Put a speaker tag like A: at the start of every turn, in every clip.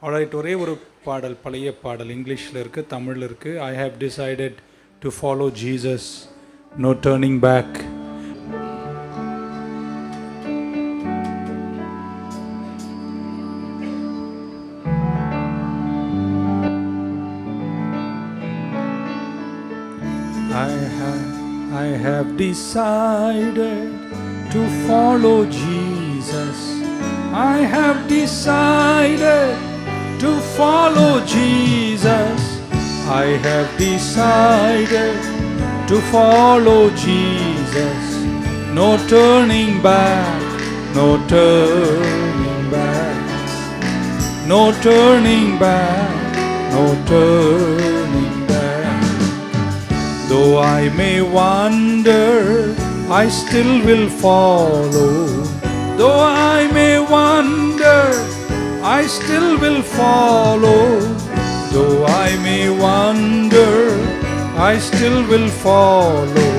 A: Alright, ஒரே ஒரு பாடல், பழைய பாடல், இங்கிலீஷில் இருக்குது, தமிழில் இருக்குது. I have decided to follow Jesus, no turning back. I have decided to follow Jesus. I have decided to follow Jesus. I have decided to follow Jesus. No turning back, no turning back, no turning back, no turning back. Though I may wander, I still will follow. Though I may wander, I still will follow. Though I may wander, I still will follow.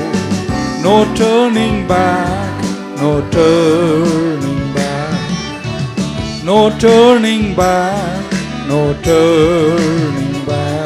A: No turning back, no turning back, no turning back, no turning back.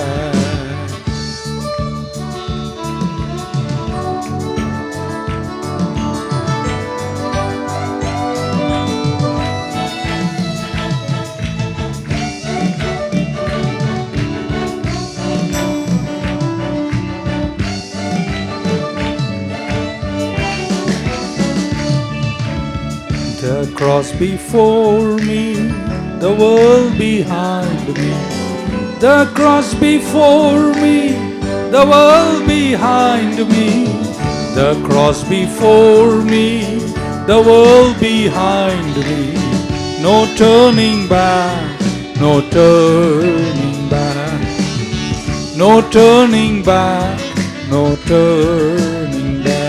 A: The cross before me, the world behind me. The cross before me, the world behind me. The cross before me, the world behind me. No turning back, no turning back, no turning back, no turning back.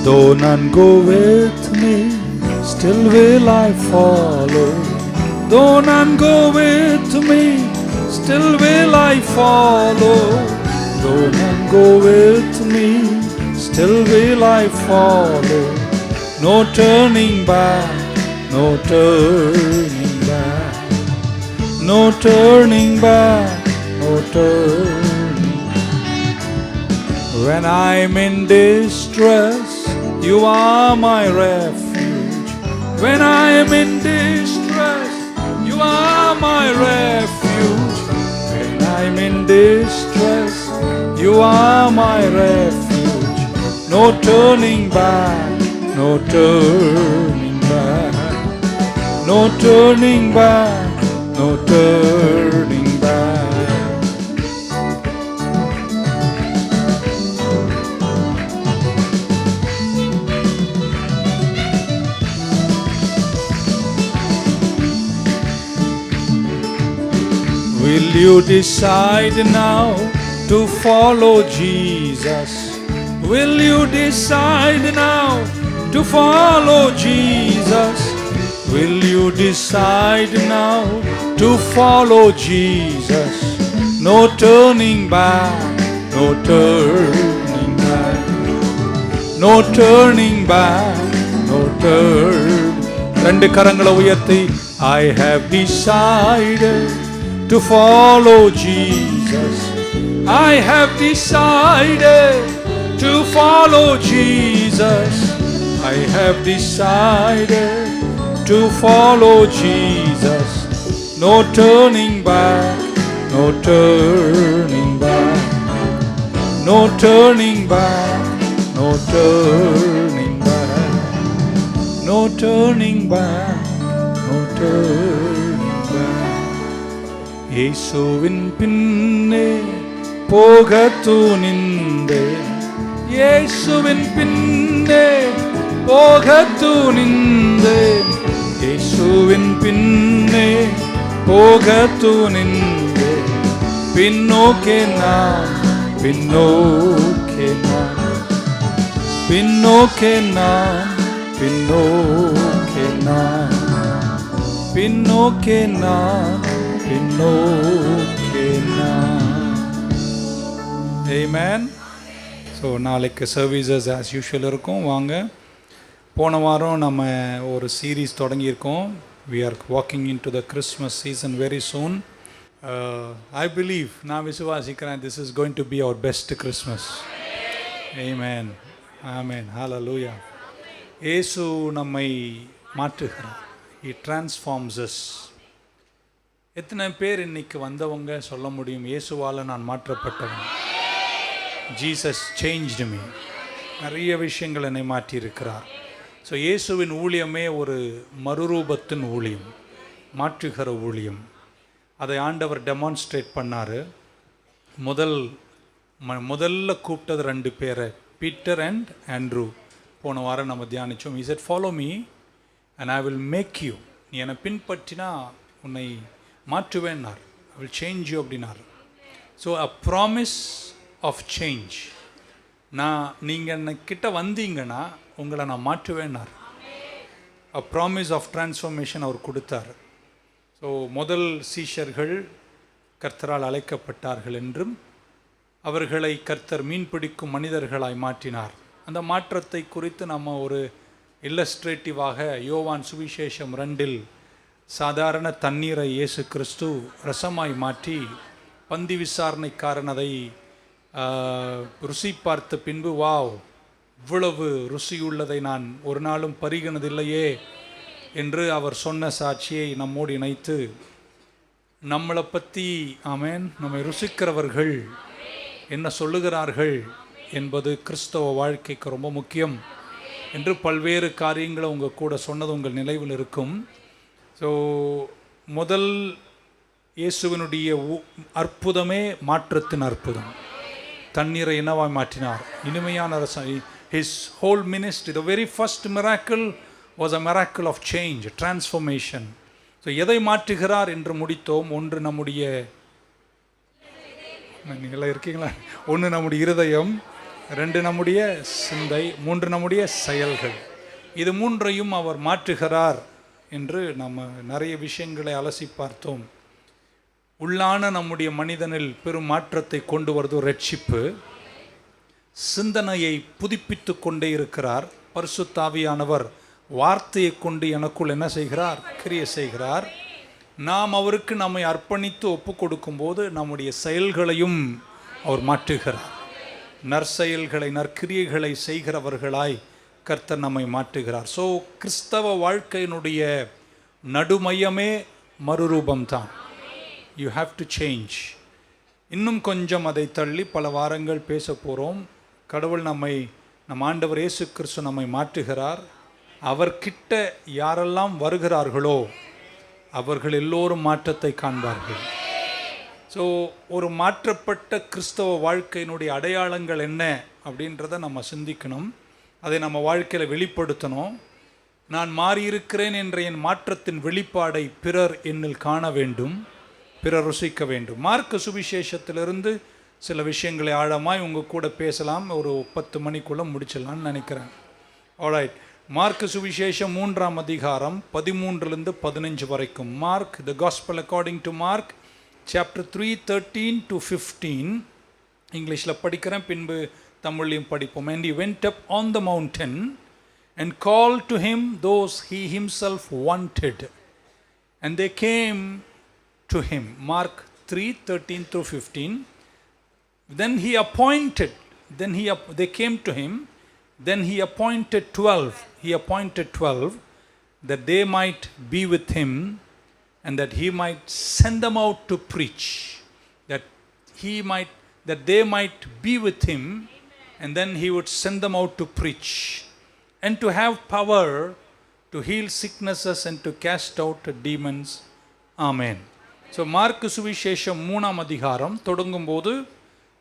A: Though none go with me, still will I follow. Though none go with me, still will I follow. Though none go with me, still will I follow. No turning back, no turning back, no turning back, no turning back. When I'm in distress, you are my refuge. When I am in distress, you are my refuge. When I am in distress, you are my refuge. No turning back, no turning back, no turning back, no turning back. Will you decide now to follow Jesus? Will you decide now to follow Jesus? Will you decide now to follow Jesus? No turning back, no turning back, no turning back, no turning. ரெண்டு கரங்களை உயர்த்தி, I have decided to follow Jesus. I have decided to follow Jesus. I have decided to follow Jesus. No turning back, no turning back, no turning back, no turning back, no turning back, no turning back. இயேசுவின் பின்னே போகத் துணிந்தேன். இயேசுவின் பின்னே போகத் துணிந்தேன். இயேசுவின் பின்னே போகத் துணிந்தேன். பின்னோக்கே நான், பின்னோக்கே நான், பின்னோக்கே நான், பின்னோக்கே நான், பின்னோக்கே நான், பின்னோக்கே நான். Amen. ஸோ நாளைக்கு சர்வீசஸ் ஆஸ் யூஷுவல் இருக்கும். வாங்க. போன வாரம் நம்ம ஒரு series தொடங்கியிருக்கோம். We are walking into the Christmas season very soon. I believe, நான் விசுவாசிக்கிறேன், this is going to be our best Christmas. Amen. Amen. Hallelujah. இயேசு நம்மை மாற்றுகிறார். He transforms us. எத்தனை பேர் இன்னைக்கு வந்தவங்க சொல்ல முடியும், இயேசுவால் நான் மாற்றப்பட்டவன்? Jesus changed me. நிறைய விஷயங்கள் என்னை மாற்றியிருக்கிறார். ஸோ இயேசுவின் ஊழியமே ஒரு மறுரூபத்தின் ஊழியம், மாற்றுகிற ஊழியம். அதை ஆண்டவர் டெமான்ஸ்ட்ரேட் பண்ணார். முதல்ல கூப்பிட்டது 2 பேரை, பீட்டர் அண்ட் ஆண்ட்ரூ. போன வாரம் நம்ம தியானித்தோம். He said, follow me and I will make you. நீ என்னை பின்பற்றினா உன்னை மாற்றுவேன்னார். I will change you அப்படின்னார். So a promise of change. நீங்கள் என்னக்கிட்ட வந்தீங்கன்னா உங்களை நான் மாற்றுவேன்னார். a promise of transformation அவர் கொடுத்தார். ஸோ முதல் சீஷர்கள் கர்த்தரால் அழைக்கப்பட்டார்கள் என்றும் அவர்களை கர்த்தர் மீன் பிடிக்கும் மனிதர்களாய் மாற்றினார். அந்த மாற்றத்தை குறித்து நம்ம ஒரு இல்லஸ்ட்ரேட்டிவாக யோவான் சுவிசேஷம் 2 சாதாரண தண்ணீரை இயேசு கிறிஸ்து ரசமாய் மாற்றி பந்தி விசாரணைக்காரன் அதை ருசி பார்த்த பின்பு, வாவ், இவ்வளவு ருசியுள்ளதை நான் ஒரு நாளும் பருகினதில்லையே என்று அவர் சொன்ன சாட்சியை நம்மோடு இணைத்து நம்மளை பற்றி, ஆமென், நம்மை ருசிக்கிறவர்கள் என்ன சொல்லுகிறார்கள் என்பது கிறிஸ்தவ வாழ்க்கைக்கு ரொம்ப முக்கியம் என்று பல்வேறு காரியங்களை உங்கள் கூட சொன்னது உங்கள் நினைவில் இருக்கும். ஸோ முதல் இயேசுவினுடைய அற்புதமே மாற்றத்தின் அற்புதம். தண்ணீரை என்னவாய் மாற்றினார், இனிமையான ரசம். His whole ministry, the very first miracle was a miracle of change, transformation. So எதை மாற்றுகிறார் என்று முடித்தோம். ஒன்று நம்முடைய, நீங்களாம் இருக்கீங்களா, 1 நம்முடைய இருதயம், 2 நம்முடைய சிந்தை, 3 நம்முடைய செயல்கள். இது 3ஐயும் அவர் மாற்றுகிறார் என்று நம்ம நிறைய விஷயங்களை அலசி பார்த்தோம். உள்ளான நம்முடைய மனிதனில் பெரும் மாற்றத்தை கொண்டு வருவது ரட்சிப்பு. சிந்தனையை புதுப்பித்து கொண்டே இருக்கிறார். பரிசுத்த ஆவியானவர் வார்த்தையை கொண்டு எனக்குள் என்ன செய்கிறார், கிரியை செய்கிறார். நாம் அவருக்கு நம்மை அர்ப்பணித்து ஒப்பு கொடுக்கும்போது நம்முடைய செயல்களையும் அவர் மாற்றுகிறார். நற்செயல்களை, நற்கிரியைகளை செய்கிறவர்களாய் கர்த்தர் நம்மை மாற்றுகிறார். ஸோ கிறிஸ்தவ வாழ்க்கையினுடைய நடுமையமே மறுரூபம்தான். You have to change. இன்னும் கொஞ்சம் அதை தள்ளி பல வாரங்கள் பேச போகிறோம். கடவுள் நம் ஆண்டவர் இயேசு கிறிஸ்து நம்மை மாற்றுகிறார். அவர்கிட்ட யாரெல்லாம் வருகிறார்களோ அவர்கள் எல்லோரும் மாற்றத்தை காண்பார்கள். ஸோ ஒரு மாற்றப்பட்ட கிறிஸ்தவ வாழ்க்கையினுடைய அடையாளங்கள் என்ன அப்படின்றத நம்ம சிந்திக்கணும். அதை நம்ம வாழ்க்கையில் வெளிப்படுத்தணும். நான் மாறியிருக்கிறேன் என்ற என் மாற்றத்தின் வெளிப்பாடை பிறர் என்னில் காண வேண்டும், பிறர் ருசிக்க வேண்டும். மார்க்கு சுவிசேஷத்திலிருந்து சில விஷயங்களை ஆழமாய் உங்கள் கூட பேசலாம். ஒரு 10 மணிக்குள்ளே முடிச்சிடலான்னு நினைக்கிறேன். ஆல்ரைட். மார்க்கு சுவிசேஷம் 3ஆம் அதிகாரம் 13 to 15 வரைக்கும். Mark, the gospel according to mark, chapter 3, 13 to 15. இங்கிலீஷில் படிக்கிறேன், பின்பு தமிழ்லையும் படிப்போம். And he went up on the mountain and called to him those he himself wanted, and they came to him. Mark 3, 13 through 15. Then he appointed, they came to him, then he appointed 12. He appointed 12 that they might be with him and that he might send them out to preach, that they might be with him and then he would send them out to preach and to have power to heal sicknesses and to cast out demons. Amen. So mark சுவிசேஷம் 3ஆம் அதிகாரம் தொடங்கும்போது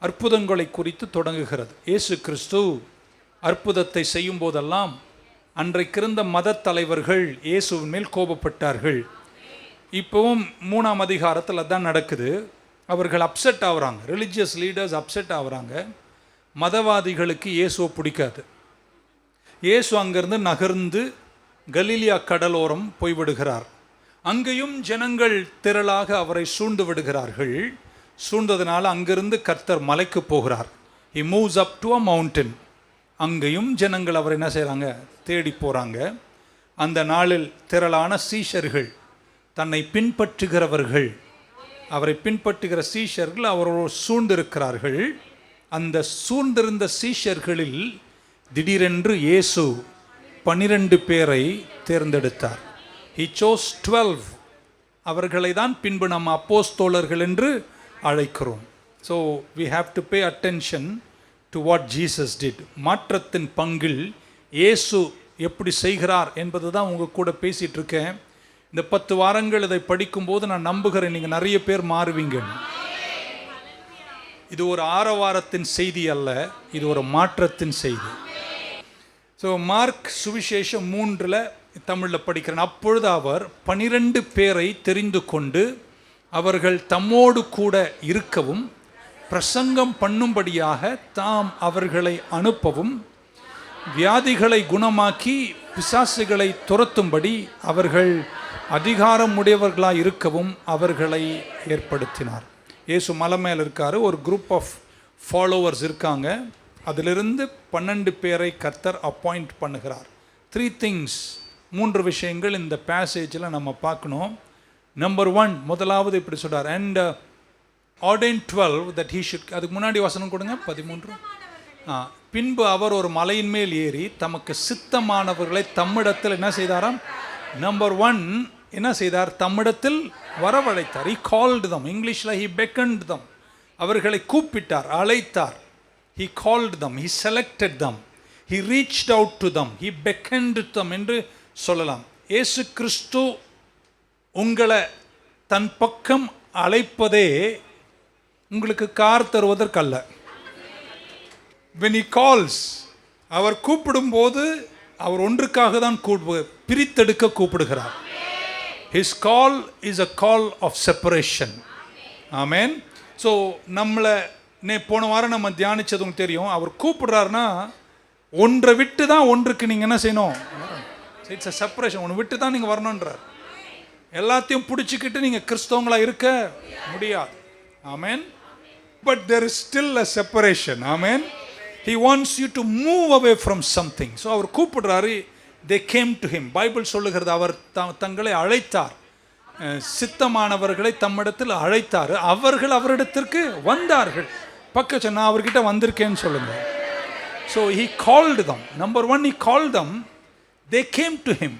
A: அற்புதங்களை குறித்து தொடங்குகிறது. இயேசு கிறிஸ்து அற்புதத்தை செய்யும் போதெல்லாம் அன்றைக்கிருந்த மத தலைவர்கள் இயேசுவின் மேல் கோபப்பட்டார்கள். இப்போவும் 3ஆம் அதிகாரத்தில் அதுதான் நடக்குது. அவர்கள் அப்செட் ஆகுறாங்க. ரிலிஜியஸ் லீடர்ஸ் அப்செட் ஆகுறாங்க. மதவாதிகளுக்கு இயேசுவை பிடிக்காது. இயேசு அங்கிருந்து நகர்ந்து கலிலியா கடலோரம் போய்விடுகிறார். அங்கேயும் ஜனங்கள் திரளாக அவரை சூழ்ந்து விடுகிறார்கள். சூழ்ந்ததுனால அங்கிருந்து கர்த்தர் மலைக்கு போகிறார். He moves up to a mountain. அங்கேயும் ஜனங்கள் அவர் என்ன செய்கிறாங்க, தேடி போகிறாங்க. அந்த நாளில் திரளான சீஷர்கள், தன்னை பின்பற்றுகிறவர்கள், அவரை பின்பற்றுகிற சீஷர்கள் அவரோடு சூழ்ந்திருக்கிறார்கள். அந்த சூழ்ந்திருந்த சீஷர்களில் திடீரென்று இயேசு 12 பேரை தேர்ந்தெடுத்தார். He chose 12. அவர்களை தான் பின்பு நம்ம அப்போஸ்தலர்கள் என்று அழைக்கிறோம். So we have to pay attention to what Jesus did. மாற்றத்தின் பங்கில் இயேசு எப்படி செய்கிறார் என்பது தான் உங்கள் கூட பேசிகிட்டு இருக்கேன். இந்த 10 வாரங்கள் இதை படிக்கும்போது நான் நம்புகிறேன் நீங்கள் நிறைய பேர் மாறுவீங்க. இது ஒரு ஆரவாரத்தின் செய்தி அல்ல, இது ஒரு மாற்றத்தின் செய்தி. ஸோ மார்க் சுவிசேஷம் 3 தமிழில் படிக்கிறேன். அப்பொழுது அவர் 12 பேரை தெரிந்து கொண்டு அவர்கள் தம்மோடு கூட இருக்கவும் பிரசங்கம் பண்ணும்படியாக தாம் அவர்களை அனுப்பவும் வியாதிகளை குணமாக்கி பிசாசுகளை துரத்தும்படி அவர்கள் அதிகாரம் உடையவர்களாக இருக்கவும் அவர்களை ஏற்படுத்தினார். இயேசு மலை மேல் இருக்கார், ஒரு குரூப் ஆஃப் ஃபாலோவர்ஸ் இருக்காங்க. அதிலிருந்து 12 பேரை கர்த்தர் அப்பாயிண்ட் பண்ணுகிறார். 3 things, 3 விஷயங்கள் இந்த பேசேஜில் நம்ம பார்க்கணும். நம்பர் 1, முதலாவது இப்படி சொல்கிறார், and ordained 12 that he should. அதுக்கு முன்னாடி வசனம் கொடுங்க, 13. பின்பு அவர் ஒரு மலையின் மேல் ஏறி தமக்கு சித்தமானவர்களை தம்மிடத்தில் என்ன செய்தாராம்? நம்பர் 1 என்ன செய்தார்? தம்மிடத்தில் வரவழைத்தார். He called them. இங்கிலீஷில் he beckoned them. அவர்களை கூப்பிட்டார், அழைத்தார். He called them, he selected them, he reached out to them, he beckoned them என்று சொல்லலாம். இயேசு கிறிஸ்து உங்களை தன் பக்கம் அழைப்பதே உங்களுக்கு கார் தருவதற்கல்ல. When he calls, அவர் கூப்பிடும்போது அவர் ஒன்றுக்காக தான் பிரித்தெடுக்க கூப்பிடுகிறார். His call is a call of separation. Amen. So நம்மளை போன வாரம் நம்ம தியானிச்சது உங்களுக்கு தெரியும். அவர் கூப்பிடுறாருன்னா ஒன்றை விட்டு தான் ஒன்றுக்கு நீங்கள் என்ன செய்யணும்? It's a separation. ஒன்று விட்டு தான் நீங்கள் வரணுன்றார். எல்லாத்தையும் பிடிச்சிக்கிட்டு நீங்கள் கிறிஸ்தவங்களாக இருக்க முடியாது. ஆமேன். But there is still a separation. ஆமேன். He wants you to move away from something. So அவர் கூப்பிடுறாரு. They came to him. Bible சொல்லுகிறது அவர் தங்களை அழைத்தார். சித்தமானவர்களை தம்மிடத்தில் அழைத்தார். அவர்கள் அவரிடத்திற்கு வந்தார்கள். பக்கம் நான் அவர்கிட்ட வந்திருக்கேன்னு சொல்லுங்க. So he called them. Number 1, he called them. They came to him.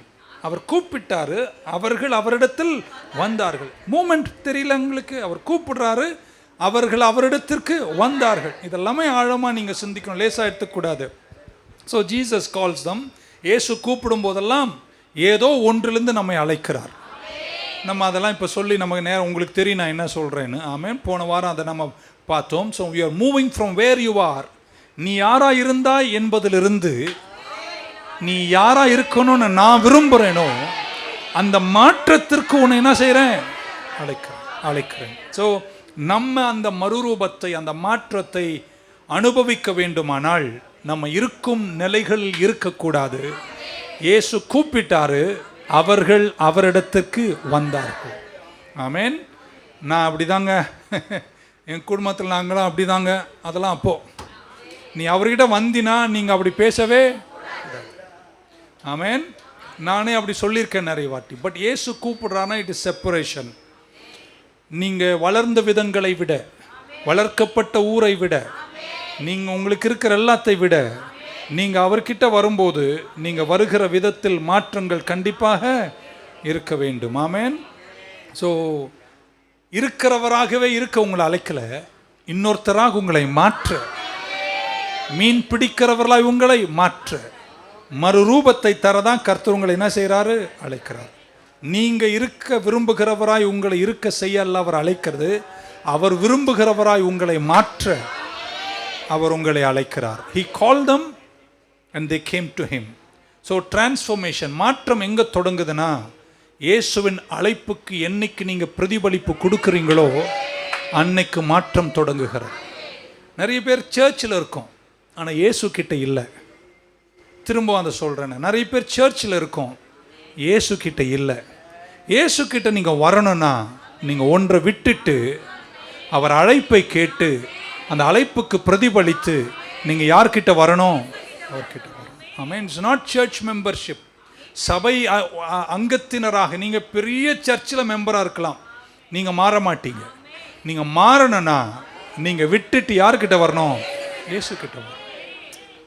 A: அவர் கூப்பிட்டாரு, அவர்கள் அவரிடத்தில் வந்தார்கள். மூமெண்ட் தெரியல உங்களுக்கு? அவர் கூப்பிடுறாரு, அவர்கள் அவரிடத்திற்கு வந்தார்கள். இதெல்லாமே ஆழமாக நீங்கள் சிந்திக்கணும், லேசாக எடுத்துக்கூடாது. ஸோ ஜீசஸ் கால்ஸ் தம். இயேசு கூப்பிடும் போதெல்லாம் ஏதோ ஒன்றிலிருந்து நம்மை அழைக்கிறார். நம்ம அதெல்லாம் இப்போ சொல்லி நமக்கு நேரம் உங்களுக்கு தெரியும் நான் என்ன சொல்கிறேன்னு. ஆமேன். போன வாரம் அதை நம்ம பார்த்தோம். So we are moving from where you are. நீ யாரா இருந்தாய் என்பதிலிருந்து நீ யாரா இருக்கணும்னு நான் விரும்புகிறேனோ அந்த மாற்றத்திற்கு உன்னை என்ன செய்கிறேன்? அழைக்கிறேன். ஸோ நம்ம அந்த மறுரூபத்தை, அந்த மாற்றத்தை அனுபவிக்க வேண்டுமானால் நம்ம இருக்கும் நிலைகள் இருக்கக்கூடாது. இயேசு கூப்பிட்டாரு, அவர்கள் அவரிடத்திற்கு வந்தார்கள். ஆமேன். நான் அப்படிதாங்க, என் குடும்பத்தில் நாங்களாம் அப்படிதாங்க. அதெல்லாம் அப்போது நீ அவர்கிட்ட வந்தினா நீங்கள் அப்படி பேசவே. ஆமேன். நானே அப்படி சொல்லியிருக்கேன் நிறைய வாட்டி. பட் இயேசு கூப்பிடுறானா இட் இஸ் செப்பரேஷன். நீங்கள் வளர்ந்த விதங்களை விட, வளர்க்கப்பட்ட ஊரை விட, நீங்கள் உங்களுக்கு இருக்கிற எல்லாத்தை விட நீங்கள் அவர்கிட்ட வரும்போது நீங்கள் வருகிற விதத்தில் மாற்றங்கள் கண்டிப்பாக இருக்க வேண்டும். ஆமேன். ஸோ இருக்கிறவராகவே இருக்க உங்களை அழைக்கல, இன்னொருத்தராக உங்களை மாற்ற, மீன் பிடிக்கிறவர்களாய் உங்களை மாற்ற, மறுரூபத்தை தரதான் கர்த்தர் உங்களை என்ன செய்கிறாரு? அழைக்கிறார். நீங்கள் இருக்க விரும்புகிறவராய் உங்களை இருக்க செய்ய அல்ல அவர் அழைக்கிறது, அவர் விரும்புகிறவராய் உங்களை மாற்ற அவர் உங்களை அழைக்கிறார். He called them and they came to him. So transformation, மாற்றம் எங்கே தொடங்குதுன்னா, இயேசுவின் அழைப்புக்கு என்னைக்கு நீங்கள் பிரதிபலிப்பு கொடுக்குறீங்களோ அன்னைக்கு மாற்றம் தொடங்குகிறது. நிறைய பேர் சர்ச்சில் இருக்கும், ஆனால் இயேசு கிட்ட இல்லை. திரும்ப அதை சொல்கிறேன். நிறைய பேர் சர்ச்சில் இருக்கோம், இயேசு கிட்ட இல்லை. இயேசு கிட்ட நீங்கள் வரணும்னா நீங்கள் ஒன்றை விட்டுட்டு அவர் அழைப்பை கேட்டு அந்த அழைப்புக்கு பிரதிபலித்து நீங்கள் யார்கிட்ட வரணும்? அவர்கிட்ட வரணும். ஆமென். It's not church membership. சபை அங்கத்தினராக நீங்கள் பெரிய சர்ச்சில் மெம்பராக இருக்கலாம், நீங்கள் மாற மாட்டீங்க. நீங்கள் மாறணும்னா நீங்கள் விட்டுட்டு யார்கிட்ட வரணும்? இயேசு கிட்ட வரணும்.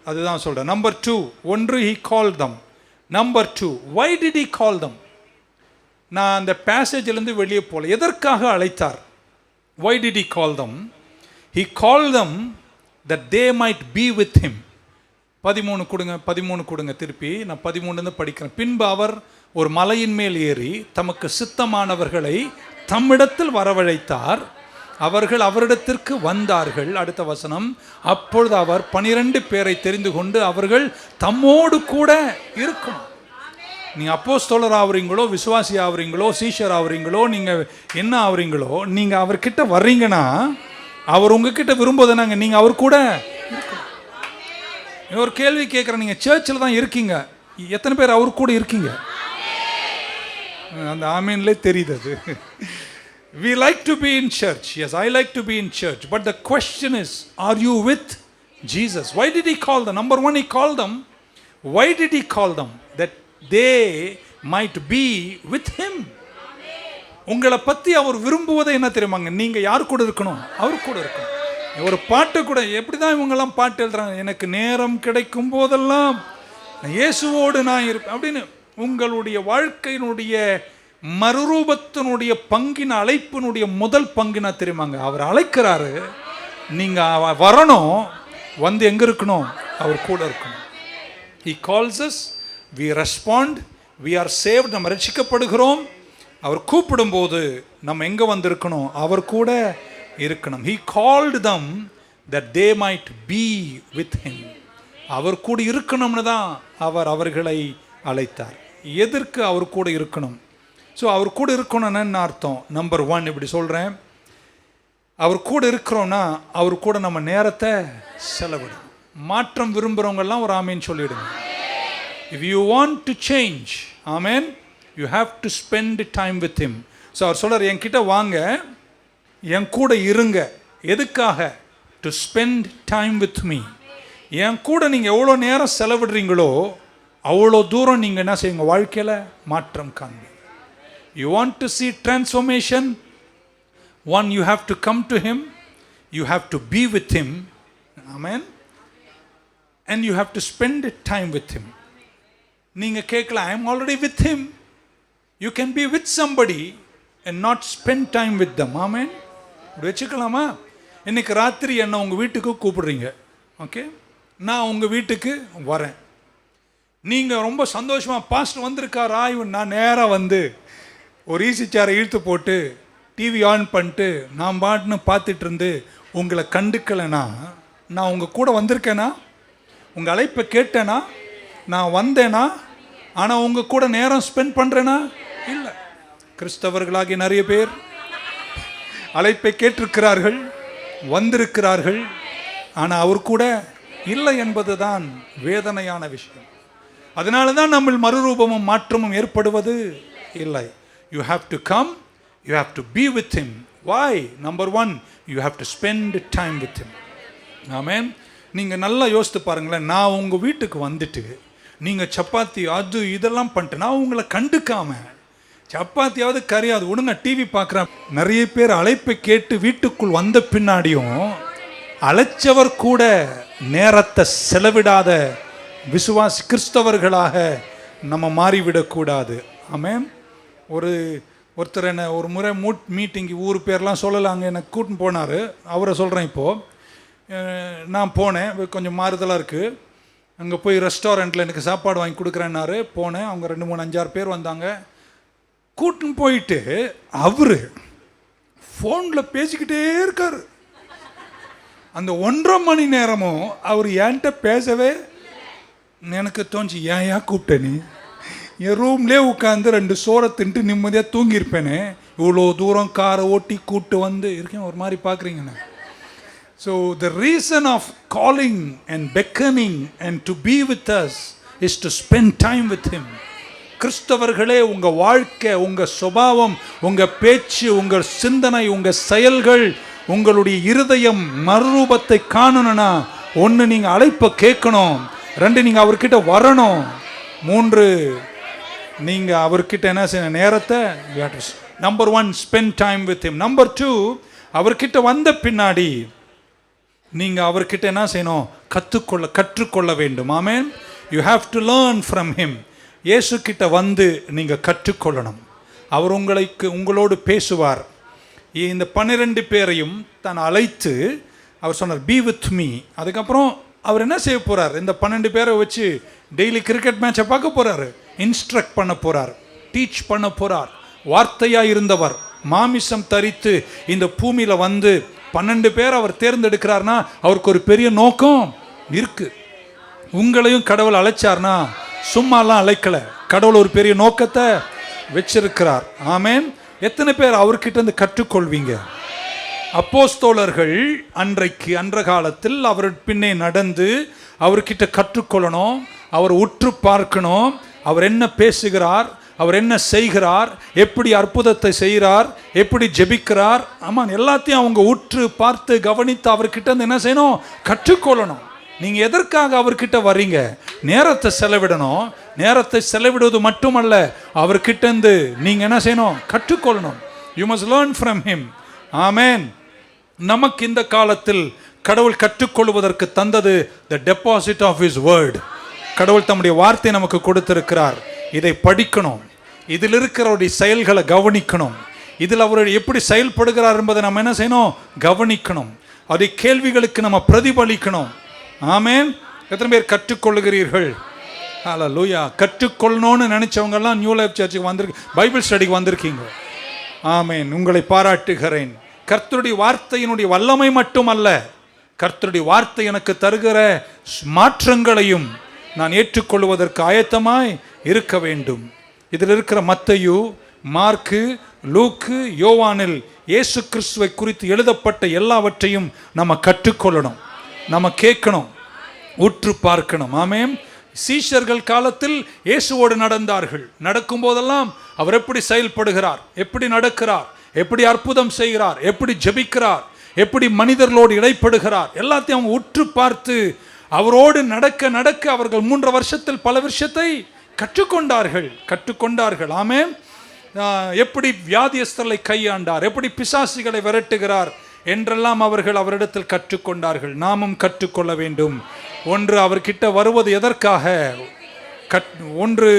A: அதுதான் சொல்கிறேன். நம்பர் 2, ஒன்று he called them. Number 2, why did he call them? நான் அந்த பேசேஜிலேருந்து வெளியே போகல. எதற்காக அழைத்தார்? why did he call them? he called them that they might be with him. 13 கொடுங்க திருப்பி. நான் 13 படிக்கிறேன். பின்பு அவர் ஒரு மலையின் மேல் ஏறி தமக்கு சித்தமானவர்களை தம்மிடத்தில் வரவழைத்தார். அவர்கள் அவரிடத்திற்கு வந்தார்கள். அடுத்த வசனம், அப்பொழுது அவர் 12 பேரை தெரிந்து கொண்டு அவர்கள் தம்மோடு கூட இருக்கும். நீங்கள் அப்போஸ்தலர் ஆகுறீங்களோ, விசுவாசி ஆகுறீங்களோ, சீஷர் ஆகுறீங்களோ, நீங்கள் என்ன ஆகுறீங்களோ, நீங்கள் அவர்கிட்ட வர்றீங்கன்னா அவர் உங்ககிட்ட விரும்புவதுனாங்க நீங்கள் அவர் கூட இருக்கணும். ஒரு கேள்வி கேட்குறேன், நீங்கள் சர்ச்சில் தான் இருக்கீங்க, எத்தனை பேர் அவர் கூட இருக்கீங்க? அந்த ஆமீன்லே தெரியுது அது. We like to be in church. Yes, I like to be in church. But the question is, are you with Jesus? Why did he call them? Number 1, he called them. Why did he call them? That they might be with him. உங்களை பற்றி அவர் விரும்புவதை என்ன தெரியுமாங்க? நீங்கள் யார் கூட இருக்கணும்? அவர் கூட இருக்கணும். ஒரு பாட்டு கூட எப்படி தான் இவங்கெல்லாம் பாட்டு எழுதுறாங்க, எனக்கு நேரம் கிடைக்கும் போதெல்லாம் இயேசுவோடு நான் இருப்பேன் அப்படின்னு. உங்களுடைய வாழ்க்கையினுடைய மறுரூபத்தினுடைய பங்கின் அழைப்பினுடைய முதல் பங்குனா தெரியுமாங்க? அவர் அழைக்கிறாரு, நீங்கள் வரணும், வந்து எங்கே இருக்கணும்? அவர் கூட இருக்கணும். He calls us, we respond, we are saved. நம்ம ரட்சிக்கப்படுகிறோம். அவர் கூப்பிடும்போது நம்ம எங்கே வந்திருக்கணும்? அவர் கூட இருக்கணும். He called them that they might be with him. அவர் கூட இருக்கணும்னு தான் அவர் அவர்களை அழைத்தார். எதற்கு அவர் கூட இருக்கணும்? ஸோ அவர் கூட இருக்கணும்னு அர்த்தம். நம்பர் 1 இப்படி சொல்கிறேன், அவர் கூட இருக்கிறோன்னா அவர் கூட நம்ம நேரத்தை செலவிடும். மாற்றம் விரும்புகிறவங்கெல்லாம் ஒரு ஆமேன் சொல்லிவிடுங்க. If you want to change, ஆமேன், you have to spend time with him. So அவர் சொல்கிறார், என்கிட்ட வாங்க, என் கூட இருங்க. எதுக்காக? To spend time with me. என் கூட நீங்கள் எவ்வளோ நேரம் செலவிடுறீங்களோ அவ்வளோ தூரம் நீங்கள் என்ன செய்யுங்க? வாழ்க்கையில் மாற்றம் காண்பீங்க. You want to see transformation? One, you have to come to him. You have to be with him. Amen. And you have to spend time with him. நீங்க கேட்கலாம், I am already with him. You can be with somebody and not spend time with them. Amen. வெச்சுக்கலாமா? இன்னைக்கு ராத்திரி என்ன உங்கள் வீட்டுக்கு கூப்பிடுறீங்க, okay, நான் உங்கள் வீட்டுக்கு வரேன். நீங்கள் ரொம்ப சந்தோஷமாக பாஸ்டர் வந்திருக்காரா, இவன் நான் நேராக வந்து ஒரு ஈசி சேரை இழுத்து போட்டு டிவி ஆன் பண்ணிட்டு நான் பாட்டுன்னு பார்த்துட்டு இருந்து உங்களை கண்டுக்கலைன்னா நான் உங்கள் கூட வந்திருக்கேனா? உங்கள் அழைப்பை கேட்டேனா? நான் வந்தேனா? ஆனால் உங்கள் கூட நேரம் ஸ்பெண்ட் பண்ணுறேனா? இல்லை. கிறிஸ்தவர்களாகிய நிறைய பேர் அழைப்பை கேட்டிருக்கிறார்கள், வந்திருக்கிறார்கள், ஆனால் அவர் கூட இல்லை என்பது தான் வேதனையான விஷயம். அதனால தான் நம்ம மறுரூபமும் மாற்றமும் ஏற்படுவது இல்லை. You have to come, you have to be with him. Why? Number 1, you have to spend time with him. Amen. நீங்கள் நல்லா யோசித்து பாருங்களேன், நான் உங்கள் வீட்டுக்கு வந்துட்டு நீங்கள் சப்பாத்தி அது இதெல்லாம் பண்ணிட்டு நான் உங்களை கண்டுக்காம சப்பாத்தியாவது கறியாவது விடுங்க டிவி பார்க்குறேன். நிறைய பேர் அழைப்பை கேட்டு வீட்டுக்குள் வந்த பின்னாடியும் அழைச்சவர் கூட நேரத்தை செலவிடாத விசுவாசி கிறிஸ்தவர்களாக நம்ம மாறிவிடக்கூடாது. ஆமென். ஒருத்தர் என்ன ஒரு முறை மீட்டிங்கு ஊர் பேர்லாம் சொல்லலாங்க எனக்கு கூட்டின்னு போனார். அவரை சொல்கிறேன். இப்போது நான் போனேன், கொஞ்சம் மாறுதலாக இருக்குது. அங்கே போய் ரெஸ்டாரண்ட்டில் எனக்கு சாப்பாடு வாங்கி கொடுக்குறேன்னாரு. போனேன். அவங்க 2, 3, 5, 6 பேர் வந்தாங்க. கூட்டின்னு போயிட்டு அவர் ஃபோனில் பேசிக்கிட்டே இருக்கார். அந்த 1.5 மணி நேரமும் அவர் என்கிட்ட பேசவே. எனக்கு தோணுச்சு, ஏன் கூப்பிட்டே நீ? என் ரூம்லேயே உட்காந்து 2 சோறை தின்ட்டு நிம்மதியாக தூங்கியிருப்பேனே, இவ்வளோ தூரம் காரை ஓட்டி கூப்பிட்டு வந்து இருக்கேன். ஒரு மாதிரி பார்க்குறீங்கண்ணே. So the reason of calling and beckoning and to be with us is to spend time with him. கிறிஸ்தவர்களே, உங்க வாழ்க்கை, உங்க சுபாவம், உங்க பேச்சு, உங்க சிந்தனை, உங்க செயல்கள், உங்களுடைய இருதயம் மறுரூபத்தை காணணும்னா, ஒன்று நீங்க அழைப்பை கேட்கணும், 2 நீங்க அவர்கிட்ட வரணும், 3 நீங்க அவர்கிட்ட என்ன செய்யணும், நேரத்தை. Number 1 spend time with him. Number 2 அவர்கிட்ட வந்த பின்னாடி நீங்க அவர்கிட்ட என்ன செய்யணும், கற்றுக்கொள்ள வேண்டும். ஆமென். you have to learn from him. இயேசு கிட்ட வந்து நீங்க கற்றுக்கொள்ளணும். அவர் உங்களோடு பேசுவார். இந்த 12 பேரையும் தான் அழைத்து அவர் சொன்னார், பி வித் மீ. அதுக்கப்புறம் அவர் என்ன செய்ய போறார், இந்த 12 பேரை வச்சு டெய்லி கிரிக்கெட் மேட்சை பார்க்க போறாரு, இன்ஸ்ட்ரக்ட் பண்ண போறார், டீச் பண்ண போறார். வார்த்தையா இருந்தவர் மாமிசம் தரித்து இந்த பூமியில வந்து 12 பேர் அவர் தேர்ந்தெடுக்கிறார்னா அவருக்கு ஒரு பெரிய நோக்கம் இருக்கு. உங்களையும் கடவுள் அழைச்சார்னா சும்மாலாம் அழைக்கல, கடவுள் ஒரு பெரிய நோக்கத்தை வச்சிருக்கிறார். ஆமென். எத்தனை பேர் அவர்கிட்ட இருந்து கற்றுக்கொள்வீங்க? அப்போஸ்தலர்கள் அன்ற காலத்தில் அவர் பின்னே நடந்து அவர்கிட்ட கற்றுக்கொள்ளணும், அவர் உற்று பார்க்கணும், அவர் என்ன பேசுகிறார், அவர் என்ன செய்கிறார், எப்படி அற்புதத்தை செய்கிறார், எப்படி ஜெபிக்கிறார். ஆமாம், எல்லாத்தையும் அவங்க உற்று பார்த்து கவனித்து அவர்கிட்ட இருந்து என்ன செய்யணும், கற்றுக்கொள்ளணும். நீங்கள் எதற்காக அவர்கிட்ட வர்றீங்க? நேரத்தை செலவிடணும். நேரத்தை செலவிடுவது மட்டுமல்ல, அவர்கிட்ட இருந்து நீங்கள் என்ன செய்யணும், கற்றுக்கொள்ளணும். You must learn from him. ஆமென். நமக்கு இந்த காலத்தில் கடவுள் கற்றுக்கொள்வதற்கு தந்தது the deposit of his word. கடவுள் தம்முடைய வார்த்தை நமக்கு கொடுத்திருக்கிறார். இதை படிக்கணும், இதில் இருக்கிறவருடைய செயல்களை கவனிக்கணும், இதில் அவர் எப்படி செயல்படுகிறார் என்பதை நம்ம என்ன செய்யணும், கவனிக்கணும். அதை கேள்விகளுக்கு நம்ம பிரதிபலிக்கணும். ஆமென். எத்தனை பேர் கற்றுக்கொள்ளுகிறீர்கள்? ஹல்லேலூயா. கற்றுக்கொள்ளணும்னு நினைச்சவங்கெல்லாம் நியூ லைஃப் சர்ச்சுக்கு வந்திருக்கு, பைபிள் ஸ்டடிக்கு வந்திருக்கீங்க. ஆமென். உங்களை பாராட்டுகிறேன். கர்த்தருடைய வார்த்தையினுடைய வல்லமை மட்டுமல்ல, கர்த்தருடைய வார்த்தை எனக்கு தருகிற மாற்றங்களையும் நான் ஏற்றுக்கொள்வதற்கு ஆயத்தமாய் இருக்க வேண்டும். இதில் இருக்கிற மத்தேயு, மார்க்கு, லூக்கு, யோவானில் இயேசு கிறிஸ்துவை குறித்து எழுதப்பட்ட எல்லாவற்றையும் நம்ம கற்றுக்கொள்ளணும், நம்ம கேட்கணும், உற்று பார்க்கணும். ஆமென். சீஷர்கள் காலத்தில் இயேசுவோடு நடந்தார்கள். நடக்கும் போதெல்லாம் அவர் எப்படி செயல்படுகிறார், எப்படி நடக்கிறார், எப்படி அற்புதம் செய்கிறார், எப்படி ஜெபிக்கிறார், எப்படி மனிதர்களோடு இடைப்படுகிறார், எல்லாத்தையும் அவங்க உற்று பார்த்து அவரோடு நடக்க நடக்க அவர்கள் 3 வருஷத்தில் பல விஷயத்தை கற்றுக்கொண்டார்கள். ஆமென். எப்படி வியாதியஸ்தர்களை கையாண்டார், எப்படி பிசாசுகளை விரட்டுகிறார் என்றெல்லாம் அவர்கள் அவரிடத்தில் கற்றுக்கொண்டார்கள். நாமும் கற்றுக்கொள்ள வேண்டும். ஒன்று, அவர்கிட்ட வருவது எதற்காக? ஒன்று,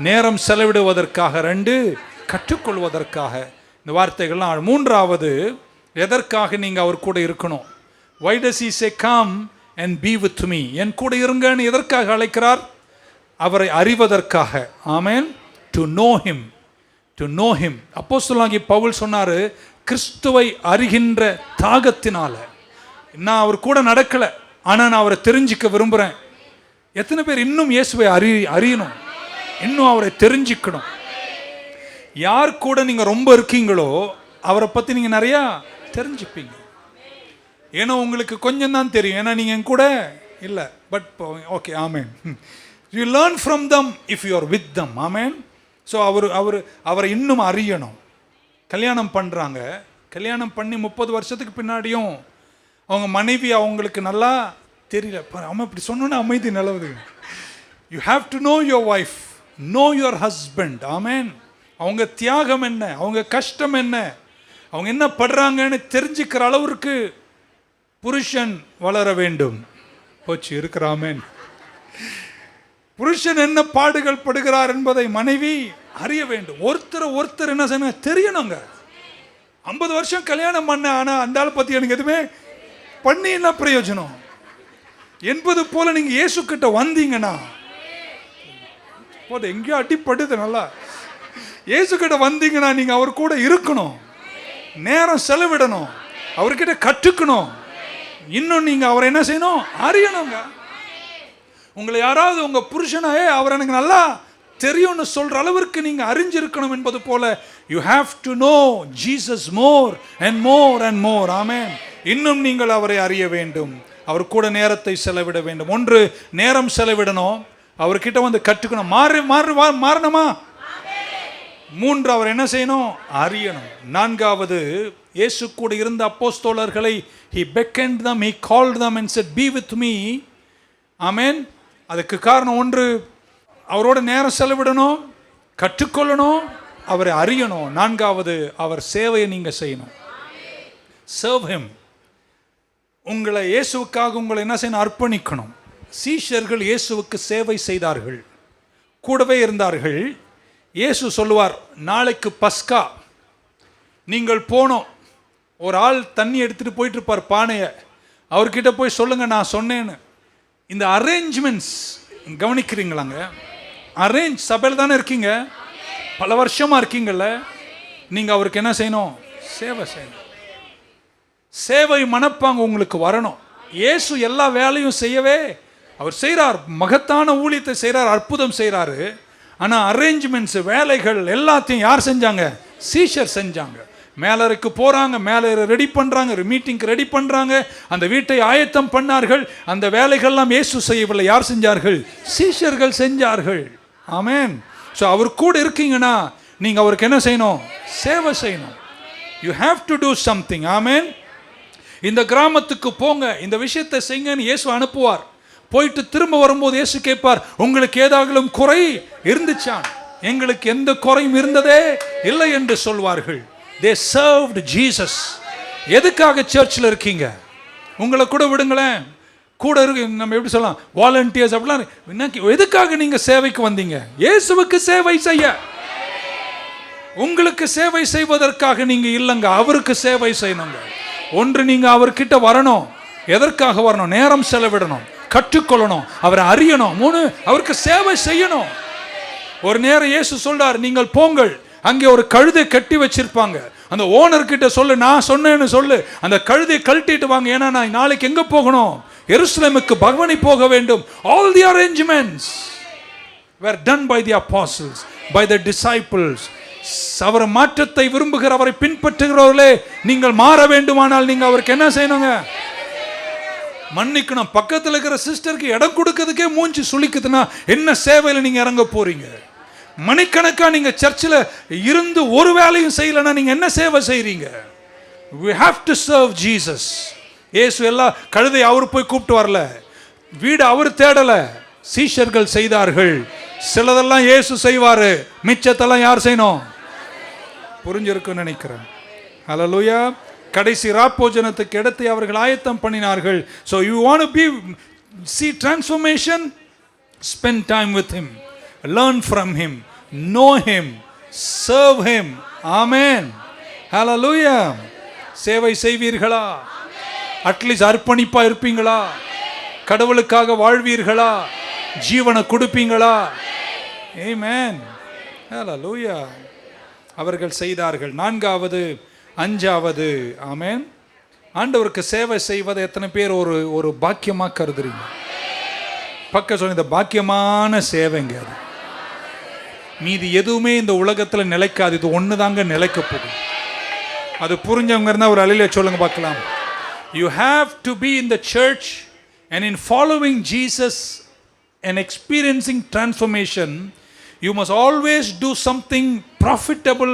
A: நேரம் செலவிடுவதற்காக. 2, கற்றுக்கொள்வதற்காக. இந்த வார்த்தைகள்லாம். 3வது, எதற்காக நீங்கள் அவர் கூட இருக்கணும்? why does he say come and be with me? என் கூட இருங்கன்னு எதற்காக அழைக்கிறார்? அவரை அறிவதற்காக. ஆமென். to know him. அப்போஸ்தலனாகிய பவுல் சொன்னாரு, கிறிஸ்துவை அறிகின்ற தாகத்தினால. நான் அவர் கூட நடக்கல, ஆனால் நான் அவரை தெரிஞ்சிக்க விரும்புகிறேன். எத்தனை பேர் இன்னும் இயேசுவை அறியணும், இன்னும் அவரை தெரிஞ்சிக்கணும்? யார் கூட நீங்கள் ரொம்ப இருக்கீங்களோ அவரை பற்றி நீங்கள் நிறையா தெரிஞ்சுப்பீங்க. ஏன்னா உங்களுக்கு கொஞ்சம் தான் தெரியும், ஏன்னா நீங்கள் என் கூட இல்லை. But okay, amen. You learn from them if you are with them. Amen. So அவரை இன்னும் அறியணும். கல்யாணம் பண்ணுறாங்க, கல்யாணம் பண்ணி 30 வருஷத்துக்கு பின்னாடியும் அவங்க மனைவி அவங்களுக்கு நல்லா தெரியல. அவன் இப்படி சொன்னோன்னு அமைதி நிலவுது. You have to know your wife, know your husband. ஆமென். அவங்க தியாகம் என்ன, அவங்க கஷ்டம் என்ன, அவங்க என்ன படுறாங்கன்னு தெரிஞ்சுக்கிற அளவிற்கு புருஷன் வளர வேண்டும். போச்சு இருக்கிற. ஆமென். புருஷன் என்ன பாடுகள் படுகிறார் என்பதை மனைவி அறிய வேண்டும். ஒருத்தர் என்ன செய்ய தெரியணுங்க. 50 வருஷம் கல்யாணம் பண்ண, ஆனால் அந்த ஆளை பற்றி எனக்கு எதுவுமே பண்ணி என்ன பிரயோஜனம் என்பது போல நீங்க இயேசு கிட்ட வந்தீங்கன்னா போது. எங்கேயோ அடிப்படுது. நல்லா இயேசு கிட்ட வந்தீங்கன்னா நீங்க அவர் கூட இருக்கணும், நேரம் செலவிடணும், அவர்கிட்ட கற்றுக்கணும். இன்னும் நீங்க அவரை என்ன செய்யணும், அறியணுங்க. உங்களை யாராவது உங்க புருஷனாயே அவர் எனக்கு நல்லா தெரியும்னு சொல்ற அளவிற்கு நீங்க அறிஞ்சிருக்கணும் என்பது போல you have to know Jesus more and more and more. ஆமென். இன்னும் நீங்கள் அவரை அறிய வேண்டும், அவர் கூட நேரத்தை செலவிட வேண்டும். ஒன்று, நேரம் செலவிடணும். அவர்கிட்ட வந்து கற்றுக்கணும். மாறணுமா? 3 அவர் என்ன செய்யணும்? அறியணும். 4வது, இயேசு கூட இருந்த அப்போஸ்தலர்களை he beckoned them, he called them and said, be with me. ஆமென். அதுக்கு காரணம் 1, அவரோட நேரம் செலவிடணும், கற்றுக்கொள்ளணும், அவரை அறியணும். 4வது, அவர் சேவையை நீங்க செய்யணும். serve him. உங்களை இயேசுவுக்காக உங்களை என்ன செய்யணும்? அர்ப்பணிக்கணும். சீஷர்கள் இயேசுவுக்கு சேவை செய்தார்கள், கூடவே இருந்தார்கள். இயேசு சொல்லுவார், நாளைக்கு பஸ்கா, நீங்கள் போனோம். ஒரு ஆள் தண்ணி எடுத்துகிட்டு போயிட்டு இருப்பார் பானையை, அவர்கிட்ட போய் சொல்லுங்க நான் சொன்னேன்னு. இந்த அரேஞ்ச்மெண்ட்ஸ் கவனிக்கிறீங்களாங்க? சபையில் தானே இருக்கீங்க, பல வருஷமாக இருக்கீங்கள்ல, நீங்கள் அவருக்கு என்ன செய்யணும்? சேவை செய்யணும். சேவை மனப்பாங்க உங்களுக்கு வரணும். இயேசு எல்லா வேலையும் செய்யவே அவர் செய்கிறார், மகத்தான ஊழியத்தை செய்கிறார், அற்புதம் செய்கிறாரு. ஆனால் அரேஞ்ச்மெண்ட்ஸ், வேலைகள் எல்லாத்தையும் யார் செஞ்சாங்க? சீஷர் செஞ்சாங்க. மேலருக்கு போகிறாங்க, மேலே ரெடி பண்ணுறாங்க, மீட்டிங்க்கு ரெடி பண்ணுறாங்க, அந்த வீட்டை ஆயத்தம் பண்ணார்கள். அந்த வேலைகள்லாம் இயேசு செய்யவில்லை, யார் செஞ்சார்கள்? சீஷர்கள் செஞ்சார்கள். ஆமென். ஸோ அவர் கூட இருக்கீங்கன்னா நீங்கள் அவருக்கு என்ன செய்யணும்? சேவை செய்யணும். You have to do something. ஆமென். இந்த கிராமத்துக்கு போங்க, இந்த விஷயத்தை செய்யுங்கன்னு இயேசு அனுப்புவார். போயிட்டு திரும்ப வரும்போது இயேசு கேட்பார், உங்களுக்கு ஏதாகலும் குறை இருந்துச்சான்? எங்களுக்கு எந்த குறையும் இருந்ததே இல்லை என்று சொல்வார்கள். They served Jesus. எதுக்காக சர்ச்சில் இருக்கீங்க? உங்களை கூட விடுங்களேன், கூட இருக்கு, நம்ம எப்படி சொல்லலாம், வாலண்டியர்ஸ் அப்படிலாம். எதுக்காக நீங்க சேவைக்கு வந்தீங்க? இயேசுவுக்கு சேவை செய்ய. உங்களுக்கு சேவை செய்வதற்காக நீங்க இல்லைங்க, அவருக்கு சேவை செய்யணுங்க. 1, நீங்க அவர்கிட்ட வரணும். எதற்காக வரணும்? நேரம் செலவிடணும், கற்றுக்கொள்ளணும், அவரை அறியணும். 3, அவருக்கு சேவை செய்யணும். ஒரு நேரம் இயேசு சொல்றார், நீங்கள் போங்கள், அங்கே ஒரு கழுதை கட்டி வச்சிருப்பாங்க, அந்த ஓனர் கிட்ட சொல்லு, நான் சொன்னேன்னு சொல்லு, அந்த கழுதை கழட்டிட்டு வாங்க, ஏன்னா நான் நாளைக்கு எங்க போகணும்? எருசலேமுக்கு பகவனி போக வேண்டும். All the arrangements were done by the apostles, by the disciples. அவர் மாற்றத்தை விரும்புகிற, அவரை பின்பற்றுகிறவர்களே, நீங்கள் மாற வேண்டுமானால் நீங்க அவருக்கு என்ன செய்யணுங்க? மன்னிக்கணும். பக்கத்தில் இருக்கிற சிஸ்டருக்கு இடம் கொடுக்கிறதுக்கே மூஞ்சி சுளிக்குதுன்னா என்ன சேவையில் நீங்க இறங்க போறீங்க? மணிக்கணக்கா நீங்க சர்ச்சில் இருந்து ஒரு வேலையும் செய்யலைன்னா நீங்க என்ன சேவை செய்றீங்க? We have to serve Jesus. இயேசு எல்லாம் கழுதை அவர் போய் கூப்பிட்டு வரல, வீடு அவர் தேடல, சீஷர்கள் செய்தார்கள். சிலதெல்லாம் இயேசு செய்வாரு, மிச்சத்தெல்லாம் யார் செய்யணும்? புரிஞ்சிருக்குன்னு நினைக்கிறேன். ஹல்லேலூயா. கடைசி ராப்போஜனத்துக்கு இடத்தை அவர்கள் ஆயத்தம் பண்ணினார்கள். So you want to see transformation? Spend time with him, learn from him, know him, serve him. Amen. Hallelujah. சேவை செய்வீர்களா? அட்லீஸ்ட் அர்ப்பணிப்பா இருப்பீங்களா? கடவுளுக்காக வாழ்வீர்களா? ஜீவனை கொடுப்பீங்களா? Amen. Hallelujah. அவர்கள் செய்தார்கள். 4வது 5வது. ஆமென். ஆண்டவருக்கு சேவை செய்வதை எத்தனை பேர் ஒரு பாக்கியமாக கருதுறீங்க? பக்க சொல்லி, இந்த பாக்கியமான சேவைங்க அது. மீதி எதுவுமே இந்த உலகத்தில் நிலைக்காது, இது ஒன்று தாங்க நிலைக்க போகும். அது புரிஞ்சவங்க இருந்தால் ஒரு அலையில சொல்லுங்க பார்க்கலாம். You have to be in the church and in following Jesus and experiencing transformation, you must always do something profitable,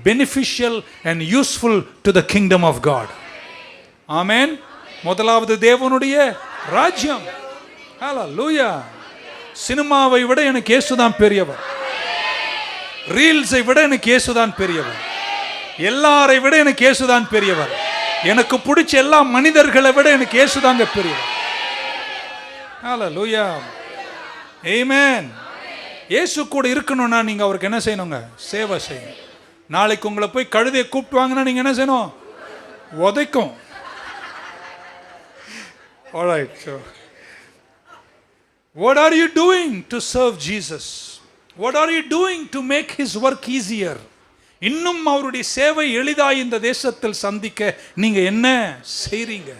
A: beneficial and useful to the kingdom of God. Amen. முதலாவது தேவனுடைய ராஜ்யம். ஹல்லேலூயா. சினிமாவை விட எனக்கு இயேசுதான் பெரியவர், ரீல்ஸை விட எனக்கு இயேசுதான் பெரியவர், எல்லாரை விட எனக்கு இயேசுதான் பெரியவர், எனக்கு பிடிச்ச எல்லா மனிதர்களை விட எனக்கு இயேசுதாங்க பெரியவர். ஹல்லேலூயா. ஆமென். இயேசு கூட இருக்கணும்னா நீங்க அவருக்கு என்ன செய்யணுங்க? சேவை செய்யணும். நாளைக்கு உங்களை போய் கழுதையை கூப்பிட்டு வாங்கினா நீங்க என்ன செய்யணும்? உதைக்கும். All right. So what are you doing to serve Jesus? What are you doing to make his work easier? இன்னும் அவருடைய சேவை எளிதாய் இந்த தேசத்தில் சந்திக்க நீங்க என்ன செய்றீங்க?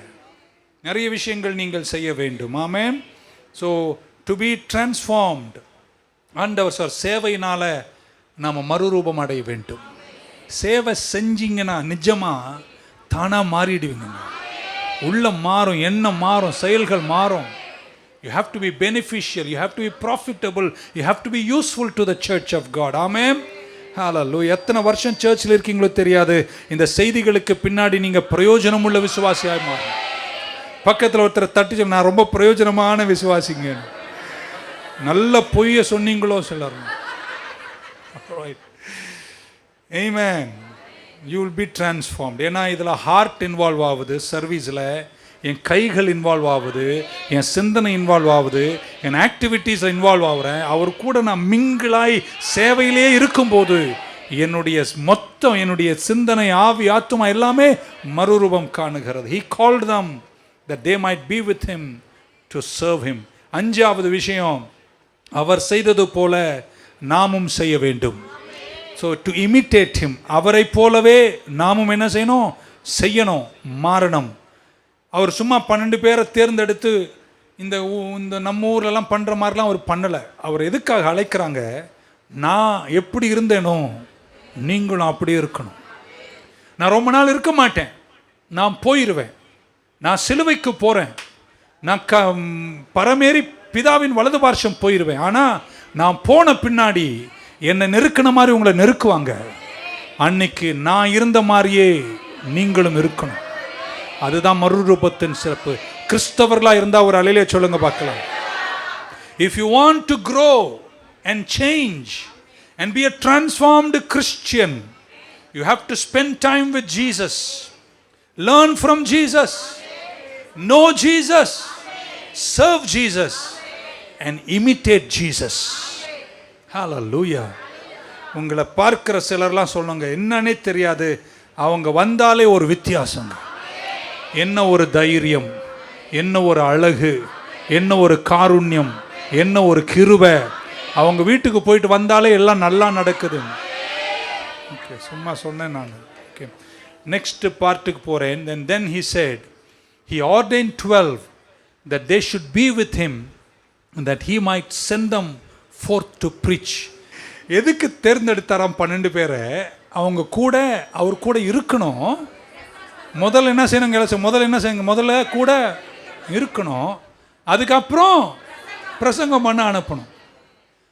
A: நிறைய விஷயங்கள் நீங்கள் செய்ய வேண்டும். ஆமென். So to be transformed, ஆண்டவர் சார் சேவையினால நாம மறுரூபம் அடைய வேண்டும். சேவை செஞ்சீங்கன்னா நிஜமா தானா மாறிடுவீங்க. உள்ள மாறும், எண்ணம் மாறும், செயல்கள் மாறும். You have to be beneficial. You have to be profitable. You have to be useful to the church of God. Amen. Hallelujah. எத்தனை வருஷம் சர்ச்சில் இருக்கீங்களோ தெரியாது, இந்த செய்திகளுக்கு பின்னாடி நீங்கள் பிரயோஜனம் உள்ள விசுவாசியாய் மாறும். பக்கத்தில் ஒருத்தர் தட்டி சொல்ல, நான் ரொம்ப பிரயோஜனமான விசுவாசிங்க. நல்ல பொய்யை சொன்னீங்களோ சிலர். Amen. You will be transformed. ஏன்னா இதில் ஹார்ட் இன்வால்வ் ஆகுது, சர்வீஸில் என் கைகள் இன்வால்வ் ஆகுது, என் சிந்தனை இன்வால்வ் ஆகுது, என் ஆக்டிவிட்டீஸில் இன்வால்வ் ஆகுறேன். அவர் கூட நான் மிங்கிளாய் சேவையிலே இருக்கும்போது என்னுடைய சிந்தனை, ஆவி, ஆத்துமா எல்லாமே மறுரூபம் காணுகிறது. He called them that they might be with him to serve him. அஞ்சாவது விஷயம், அவர் செய்தது போல நாமும் செய்ய வேண்டும். ஸோ டு இமிட்டேட் him, அவரை போலவே நாமும் என்ன செய்யணும், மாறணும். அவர் சும்மா 12 பேரை தேர்ந்தெடுத்து இந்த நம்ம ஊர்லலாம் பண்ணுற மாதிரிலாம் அவர் பண்ணலை. அவர் எதுக்காக அழைக்கிறாங்க? நான் எப்படி இருந்தேனோ நீங்களும் அப்படியே இருக்கணும். நான் ரொம்ப நாள் இருக்க மாட்டேன், நான் போயிடுவேன், நான் சிலுவைக்கு போகிறேன், நான் பரமேறி பிதாவின் வலது பார்ஷம் போயிடுவேன். ஆனால் நான் போன பின்னாடி என்னை நெருக்கின மாதிரி உங்களை நெருக்குவாங்க. அன்னைக்கு நான் இருந்த மாதிரியே நீங்களும் இருக்கணும். அதுதான் மறுரூபத்தின் சிறப்பு. கிறிஸ்தவர்களாக இருந்தால் ஒரு அலையிலே சொல்லுங்க பார்க்கலாம். If you want to grow and change and be a transformed Christian, you have to spend time with Jesus, learn from Jesus, know Jesus, serve Jesus and imitate Jesus. Hallelujah. உங்களை பார்க்கிற சிலர்லாம் சொல்லுங்க, என்னன்னே தெரியாது, அவங்க வந்தாலே ஒரு வித்தியாசங்க. என்ன ஒரு தைரியம், என்ன ஒரு அழகு, என்ன ஒரு காருண்யம், என்ன ஒரு கிருபை. அவங்க வீட்டுக்கு போயிட்டு வந்தாலே எல்லாம் நல்லா நடக்குது. ஓகே, சும்மா சொன்னேன் நான். ஓகே, நெக்ஸ்ட் பார்ட்டுக்கு போகிறேன். Then he said, he ordained 12 that they should be with him and that he might send them forth to preach. எதுக்கு தேர்ந்தெடுத்தாராம் 12 பேரை? அவர் கூட இருக்கணும். முதல்ல என்ன செய்யணும்? முதல்ல கூட இருக்கணும். அதுக்கப்புறம் பிரசங்கம் பண்ண அனுப்பணும்.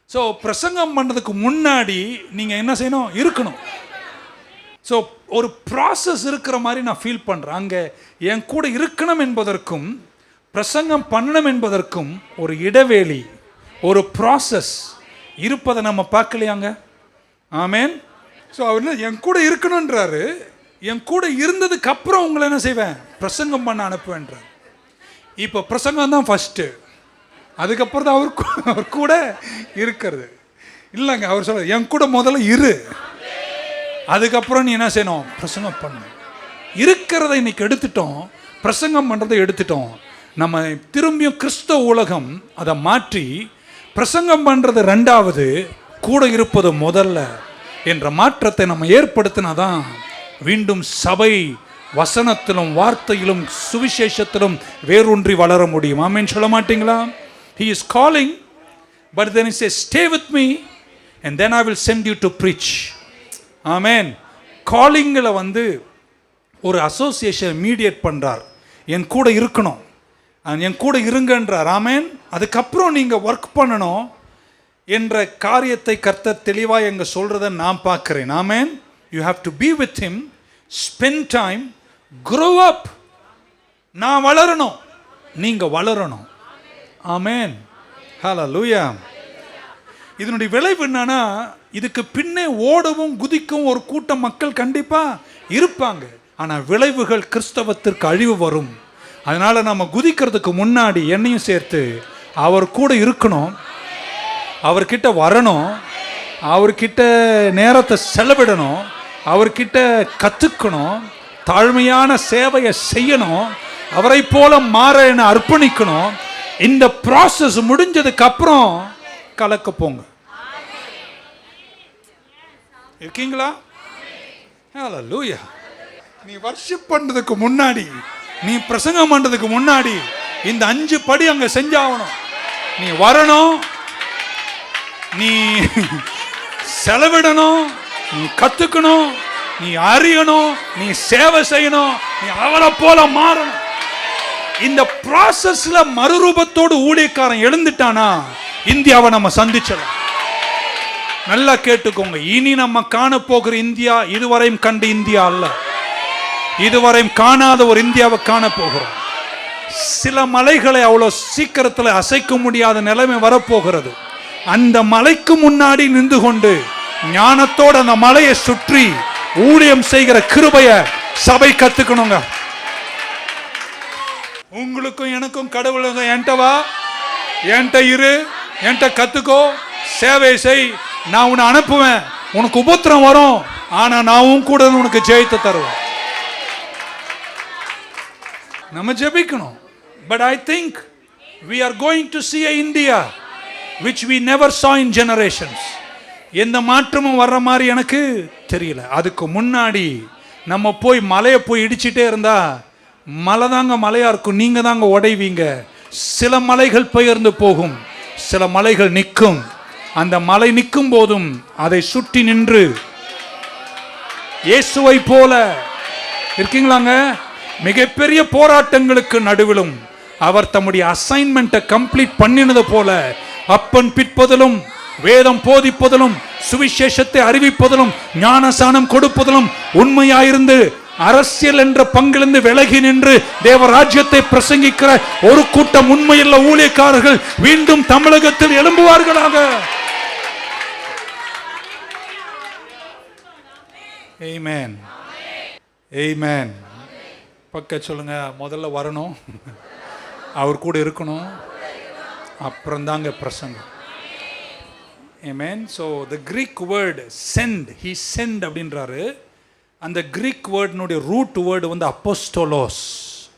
A: ஸோ பிரசங்கம் பண்ணுறதுக்கு முன்னாடி நீங்கள் என்ன செய்யணும்? இருக்கணும். ஸோ ஒரு ப்ராசஸ் இருக்கிற மாதிரி நான் ஃபீல் பண்ணுறேன். அங்கே என் கூட இருக்கணும் என்பதற்கும் பிரசங்கம் பண்ணணும் என்பதற்கும் ஒரு இடைவேளி, ஒரு ப்ராசஸ் இருப்பதை நம்ம பார்க்கலையாங்க? ஆமேன். ஸோ அவர் என் கூட இருக்கணுன்றாரு. என் கூட இருந்ததுக்கு அப்புறம் உங்களை என்ன செய்வேன்? பிரசங்கம் பண்ண அனுப்புவேன்றார். இப்போ பிரசங்கம் தான் ஃபஸ்ட்டு, அதுக்கப்புறம் தான் அவர் கூட இருக்கிறது இல்லைங்க. அவர் சொல்ல, என் கூட முதல்ல இரு, அதுக்கப்புறம் நீ என்ன செய்யணும்? பிரசங்கம் பண்ண. இருக்கிறத இன்னைக்கு எடுத்துட்டோம், பிரசங்கம் பண்ணுறதை எடுத்துட்டோம். நம்ம திரும்பியும் கிறிஸ்தவ உலகம் அதை மாற்றி பிரசங்கம் பண்ணுறது ரெண்டாவது, கூட இருப்பது முதல்ல என்ற மாற்றத்தை நம்ம ஏற்படுத்தினாதான் மீண்டும் சபை வசனத்திலும் வார்த்தையிலும் சுவிசேஷத்திலும் வேரூன்றி வளர முடியும். ஆமென் சொல்ல மாட்டீங்களா? He is calling, but then he says, stay with me and then I will send you to preach. ஆமென். காலிங்கில் ஒரு அசோசியேஷன் மீடியேட் பண்ணுறார். என் கூட இருக்கணும், என் கூட இருங்கன்றார். ஆமென். அதுக்கப்புறம் நீங்கள் ஒர்க் பண்ணணும் என்ற காரியத்தை கர்த்தர் தெளிவாக எங்க சொல்கிறத நான் பார்க்குறேன். ஆமென். You have to be with him, spend time, grow up. நான் வளரணும், நீங்க வளரணும். ஆமென். ஹல்லேலூயா. இதனுடைய விளைவு என்னன்னா, இதுக்கு பின்னே ஓடவும் குதிக்கவும் ஒரு கூட்டம் மக்கள் கண்டிப்பா இருப்பாங்க. ஆனால் விளைவுகள் கிறிஸ்தவத்திற்கு அழிவு வரும். அதனால நம்ம குதிக்கிறதுக்கு முன்னாடி என்னையும் சேர்த்து அவர் கூட இருக்கணும், அவர்கிட்ட வரணும், அவர்கிட்ட நேரத்தை செலவிடணும், அவர்கிட்ட கற்றுக்கணும், தாழ்மையான சேவையை செய்யணும், அவரை போல மாற என்ன அர்ப்பணிக்கணும். இந்த ப்ராசஸ் முடிஞ்சதுக்கு அப்புறம் கலக்க போங்க. இருக்கீங்களா? ஹல்லேலூயா. நீ வர்ஷிப் பண்றதுக்கு முன்னாடி, நீ பிரசங்கம் பண்றதுக்கு முன்னாடி இந்த 5 படி அங்க செஞ்சாகணும். நீ வரணும், நீ செலவிடணும், நீ கத்துக்கணும், நீ அறியணும், நீ சேவை செய்யணும், நீ அவரை போல மாறணும். இந்த ப்ராசஸ்ல மறுரூபத்தோடு ஊழியக்காரன் எழுந்துட்டானா இந்தியாவை நம்ம சந்திச்சலாம். நல்லா கேட்டுக்கோங்க, இனி நம்ம காண போகிற இந்தியா இதுவரையும் கண்ட இந்தியா அல்ல. இதுவரையும் காணாத ஒரு இந்தியாவை காண போகிறோம். சில மலைகளை அவ்வளவு சீக்கிரத்தில் அசைக்க முடியாத நிலைமை வரப்போகிறது. அந்த மலைக்கு முன்னாடி நின்று கொண்டு ஞானத்தோட அந்த மலையை சுற்றி ஊழியம் செய்கிற கிருபைய சபை கத்துக்கணுங்க. உங்களுக்கும் எனக்கும் கடவுளுங்க, என்கிட்ட வா, என்கிட்ட இரு, என்கிட்ட கத்துக்கோ, சேவை செய், நான் உன்னை அனுப்புவேன். உனக்கு உபத்திரம் வரும், ஆனா நான் கூட உனக்கு ஜெயித்து தருவேன். நம்ம ஜெபிக்கணும். But I think we are going to see a India which we never saw in generations. எந்த மாற்றமும் வர்ற மாதிரி எனக்கு தெரியல. அதுக்கு முன்னாடி நம்ம போய் மலையை போய் இடிச்சிட்டே இருந்தா மலை தாங்க மலையா இருக்கும், நீங்க தாங்க உடைவீங்க. சில மலைகள் பெயர்ந்து போகும், சில மலைகள் நிற்கும். அந்த மலை நிற்கும் போதும் அதை சுற்றி நின்று இயேசுவை போல இருக்கீங்களாங்க. மிகப்பெரிய போராட்டங்களுக்கு நடுவிலும் அவர் தம்முடைய அசைன்மெண்ட்டை கம்ப்ளீட் பண்ணினது போல அப்பன் பிற்பதிலும் வேதம் போதிப்பதிலும் சுவிசேஷத்தை அறிவிப்பதிலும் ஞானசானம் கொடுப்பதிலும் உண்மையாயிருந்து அரசியல் என்ற பங்கிலிருந்து விலகி நின்று தேவராஜ்யத்தை பிரசங்கிக்கிற ஒரு கூட்டம் உண்மையுள்ள ஊழியக்காரர்கள் மீண்டும் தமிழகத்தில் எழும்புவார்களாக. ஆமென், ஆமென். பக்க சொல்லுங்க, முதல்ல வரணும், அவர் கூட இருக்கணும், அப்புறம் தாங்க பிரசங்கம். ஆமென். So the Greek word sent, he sent அப்படின்றாரு. அந்த கிரீக் வேர்டினுடைய ரூட் வேர்டு வந்து அப்போஸ்டோலோஸ்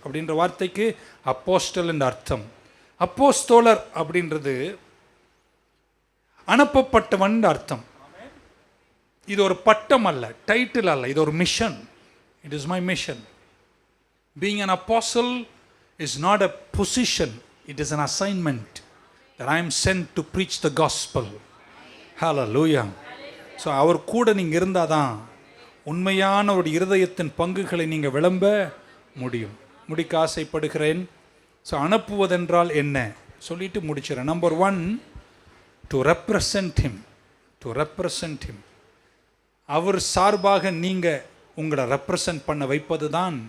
A: அப்படின்ற வார்த்தைக்கு அப்போஸ்டல் என்ற அர்த்தம். அப்போஸ்தோலர் அப்படின்றது அனுப்பப்பட்டவன் அர்த்தம். இது ஒரு பட்டம் அல்ல, டைட்டில் அல்ல, இது ஒரு mission. It is my mission. Being an apostle is not a position, it is an assignment that I am sent to preach the gospel. Hallelujah. So அவர் கூட நீங்க இருந்தாதான் உண்மையான ஒரு இருதயத்தின் பங்குகளை நீங்க விளம்ப முடியும். முடிக்க ஆசைப்படுகிறேன். ஸோ அனுப்புவதென்றால் என்ன சொல்லிட்டு முடிச்சிடறேன். Number 1, to represent him. To represent him. அவர் சார்பாக நீங்க உங்களை ரெப்ரசன்ட் பண்ண வைப்பது தான்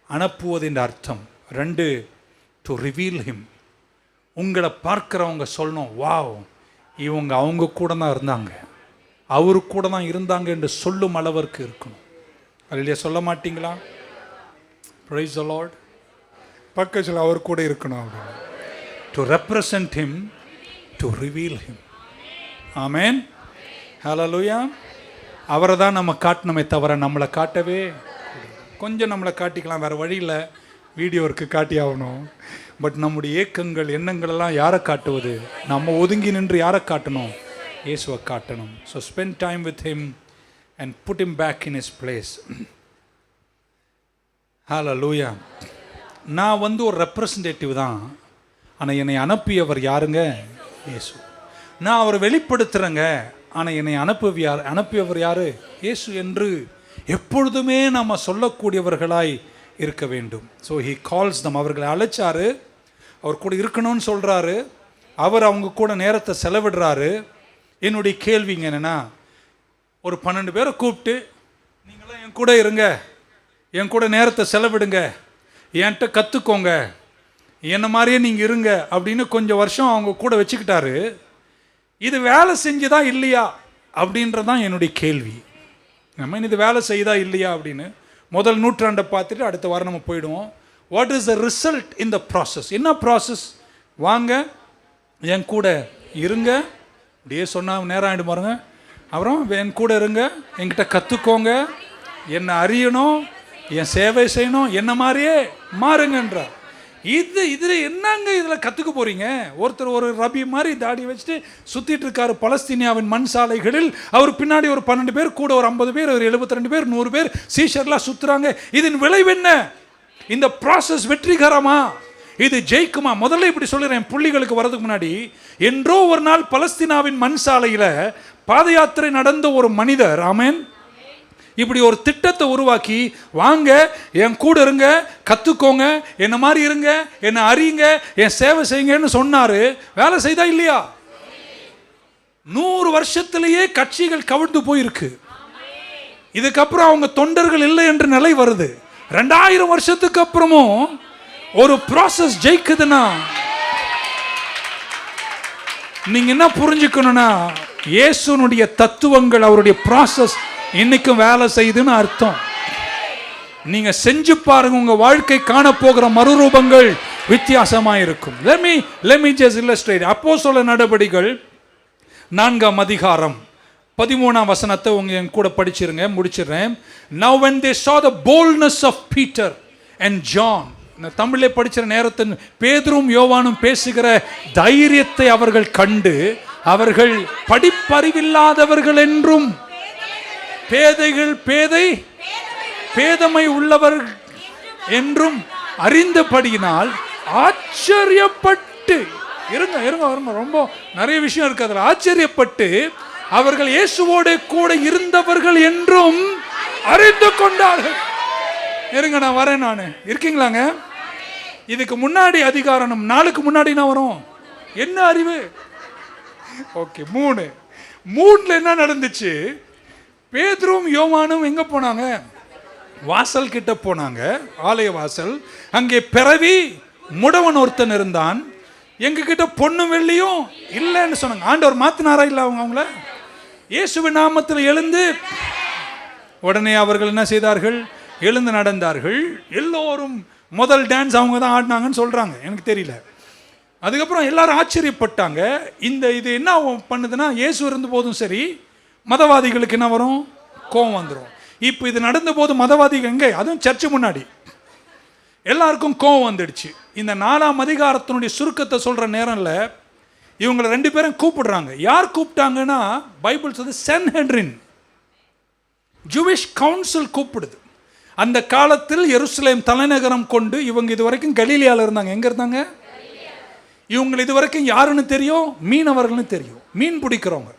A: அனுப்புவதின் அர்த்தம். 2, டு ரிவீல் ஹிம். உங்களை பார்க்குறவங்க சொல்லணும், வாவ், இவங்க அவங்க கூட தான் இருந்தாங்க, அவரு கூட தான் இருந்தாங்க என்று சொல்லும் அளவிற்கு இருக்கணும். அல்லேலூயா. சொல்ல மாட்டீங்களா? Praise the Lord. பக்கத்தில் அவர் கூட இருக்கணும். To represent him, to reveal him. ஆமென். ஹல்லேலூயா. அவரை தான் நம்ம காட்டணுமே தவிர நம்மளை காட்டவே. கொஞ்சம் நம்மளை காட்டிக்கலாம், வேறு வழியில் வீடியோவுக்கு காட்டி ஆகணும். பட் நம்முடைய ஏக்கங்கள் எண்ணங்கள் எல்லாம் யாரை காட்டுவது? நம்ம ஒதுங்கி நின்று யாரை காட்டணும்? இயேசுவை காட்டணும். So spend time with him and put him back in his place. ஹல்லேலூயா. நான் வந்து ஒரு ரெப்ரசன்டேட்டிவ் தான், ஆனால் என்னை அனுப்பியவர் யாருங்க? இயேசு. நான் அவரை வெளிப்படுத்துகிறேங்க, ஆனால் என்னை அனுப்பியவர் யாரு? இயேசு என்று எப்பொழுதுமே நம்ம சொல்லக்கூடியவர்களாய் இருக்க வேண்டும். ஸோ ஹி கால்ஸ் தம். அவர்களை அழைச்சாரு, அவர் கூட இருக்கணும்னு சொல்கிறாரு, அவர் அவங்க கூட நேரத்தை செலவிடுறாரு. என்னுடைய கேள்விங்க என்னென்னா, ஒரு 12 பேரை கூப்பிட்டு நீங்களாம் என் கூட இருங்க, என் கூட நேரத்தை செலவிடுங்க, என்கிட்ட கற்றுக்கோங்க, என்ன மாதிரியே நீங்கள் இருங்க அப்படின்னு கொஞ்சம் வருஷம் அவங்க கூட வச்சுக்கிட்டாரு. இது வேலை செஞ்சுதா இல்லையா அப்படின்றதான் என்னுடைய கேள்வி. நம்ம இது வேலை செய்தா இல்லையா அப்படின்னு முதல் நூற்றாண்டை பார்த்துட்டு அடுத்த வாரம் நம்ம போயிடுவோம். What is the result in the process? என்ன ப்ராசஸ்? வாங்க என் கூட இருங்க, அப்படியே சொன்னால் நேரம் ஆகிடும் பாருங்க. அப்புறம் என் கூட இருங்க, என்கிட்ட கற்றுக்கோங்க, என்னை அறியணும், என் சேவை செய்யணும், என்ன மாதிரியே மாறுங்கன்றார். இதில் என்னங்க இதில் கற்றுக்க போகிறீங்க? ஒருத்தர் ஒரு ரபி மாதிரி தாடி வச்சுட்டு சுற்றிட்டு இருக்காரு பலஸ்தீனியாவின் மண் சாலைகளில். அவர் பின்னாடி ஒரு 12 பேர், கூட ஒரு 50 பேர், ஒரு 72 பேர், 100 பேர் சீஷர்லாம் சுற்றுறாங்க. இதன் விளைவு என்ன? இந்த ப்ராசஸ் வெற்றிகரமா? இது ஜெயிக்குமா? முதல்ல இப்படி சொல்லுறேன், புள்ளிகளுக்கு வரதுக்கு முன்னாடி. என்றோ ஒரு நாள் பலஸ்தீனாவின் மண் சாலையில் பாத யாத்திரை நடந்த ஒரு மனிதர், ஆமென், இப்படி ஒரு திட்டத்தை உருவாக்கி, வாங்க என் கூட இருங்க, கத்துக்கோங்க, என்ன மாதிரி இருங்க, என்ன அறியுங்க, என் சேவை செய்யுங்கன்னு சொன்னாரு. வேலை செய்தா இல்லையா? 100 வருஷத்திலேயே கட்சிகள் கவிழ்ந்து போயிருக்கு. இதுக்கப்புறம் அவங்க தொண்டர்கள் இல்லை என்ற நிலை வருது. 2000 வருஷத்துக்கு அப்புறமும் ஒரு ப்ராசஸ் ஜெயிக்குதுன்னா நீங்க என்ன புரிஞ்சுக்கணும்னா, இயேசுனுடைய தத்துவங்கள், அவருடைய ப்ராசஸ் இன்னைக்கும் வேலை செய்யுதுன்னு அர்த்தம். நீங்க செஞ்சு பாருங்க, உங்க வாழ்க்கை காண போகிற மறுரூபங்கள் வித்தியாசமா இருக்கும். let me just illustrate. அப்போஸ்தலர் நடபடிகள் 4ஆம் அதிகாரம் 13ஆம் வசனத்தை என் கூட படிச்சிருங்க, முடிச்சிடுறேன். Now when they saw the boldness of Peter and John, தமிழே படிச்சிற நேரத்தின் பேதுரும் யோவானும் பேசுகிற தைரியத்தை அவர்கள் கண்டு, அவர்கள் படிப்பறிவில்லாதவர்கள் என்றும் பேதமை உள்ளவர் என்றும் அறிந்தபடியினால் ஆச்சரியப்பட்டு, இருங்க ரொம்ப நிறைய விஷயம் இருக்கு அதுல. ஆச்சரியப்பட்டு அவர்கள் இயேசுவோட கூட இருந்தவர்கள் என்றும் அறிந்து கொண்டார்கள். இருங்க, நான் வரேன். இருக்கீங்களாங்க? இதுக்கு முன்னாடி அதிகாரம் 4க்கு முன்னாடி நான் வரும். என்ன அறிவு? ஓகே, 3ல என்ன நடந்துச்சு? பேதுரும் யோவானும் எங்க போனாங்க? வாசல் கிட்ட போனாங்க, ஆலய வாசல். அங்கே பிறவி முடவன் ஒருத்தன் இருந்தான். எங்க கிட்ட பொண்ணு வெள்ளியும் இல்லைன்னு சொன்னாங்க. ஆண்டவர் மாத்தினாரா இல்ல அவங்கள? இயேசுவின் நாமத்தில் எழுந்து, உடனே அவர்கள் என்ன செய்தார்கள்? எழுந்து நடந்தார்கள். எல்லோரும் முதல் டான்ஸ் அவங்க தான் ஆடினாங்கன்னு சொல்றாங்க, எனக்கு தெரியல. அதுக்கப்புறம் எல்லாரும் ஆச்சரியப்பட்டாங்க. இது என்ன பண்ணுதுன்னா, இயேசு இருந்த போதும் சரி, மதவாதிகளுக்கு என்ன வரும்? கோபம் வந்துடும். இப்போ இது நடந்த போது மதவாதிகள் எங்கே? அதுவும் சர்ச்சு முன்னாடி எல்லாருக்கும் கோபம் வந்துடுச்சு. இந்த 4ஆம் அதிகாரத்தினுடைய சுருக்கத்தை சொல்ற நேரம்ல இவங்களை 2 பேரும் கூப்பிடுறாங்க. யார் கூப்பிட்டாங்கன்னா, பைபிள் சொல்லுது சன்ஹெட்ரின், ஜூவிஷ் கவுன்சில் கூப்பிடுது. அந்த காலத்தில் எருசலேம் தலைநகரம் கொண்டு இவங்க இதுவரைக்கும் கலீலியால இருந்தாங்க. எங்க இருந்தாங்க இவங்க? இதுவரைக்கும் யாருன்னு தெரியும்? மீனவர்கள்னு தெரியும், மீன் பிடிக்கிறவங்க.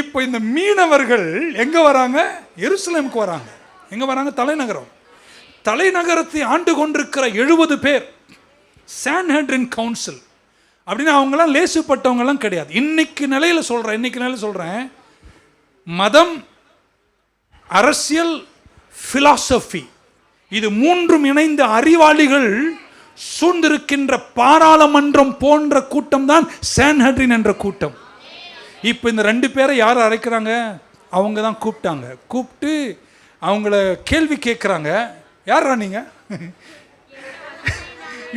A: இப்போ இந்த மீனவர்கள் எங்க வராங்க? எருசலேமுக்கு வராங்க. எங்க வராங்க? தலைநகரம். தலைநகரத்தை ஆண்டு கொண்டிருக்கிற 70 பேர் சான்ஹெட்ரின் கவுன்சில். அப்படின்னா அவங்களாம் லேசுப்பட்டவங்கலாம் கிடையாது. இன்னைக்கு நிலையில சொல்றேன், மதம், அரசியல், பிலாசபி, இது 3ம் இணைந்த அறிவாளிகள் சூழ்ந்திருக்கின்ற பாராளுமன்றம் போன்ற கூட்டம் தான் சான்ஹெட்ரின் என்ற கூட்டம். இப்போ இந்த 2 பேரை யார் அழைக்கிறாங்க? அவங்க தான் கூப்பிட்டாங்க. கூப்பிட்டு அவங்கள கேள்வி கேட்குறாங்க. யாரா நீங்க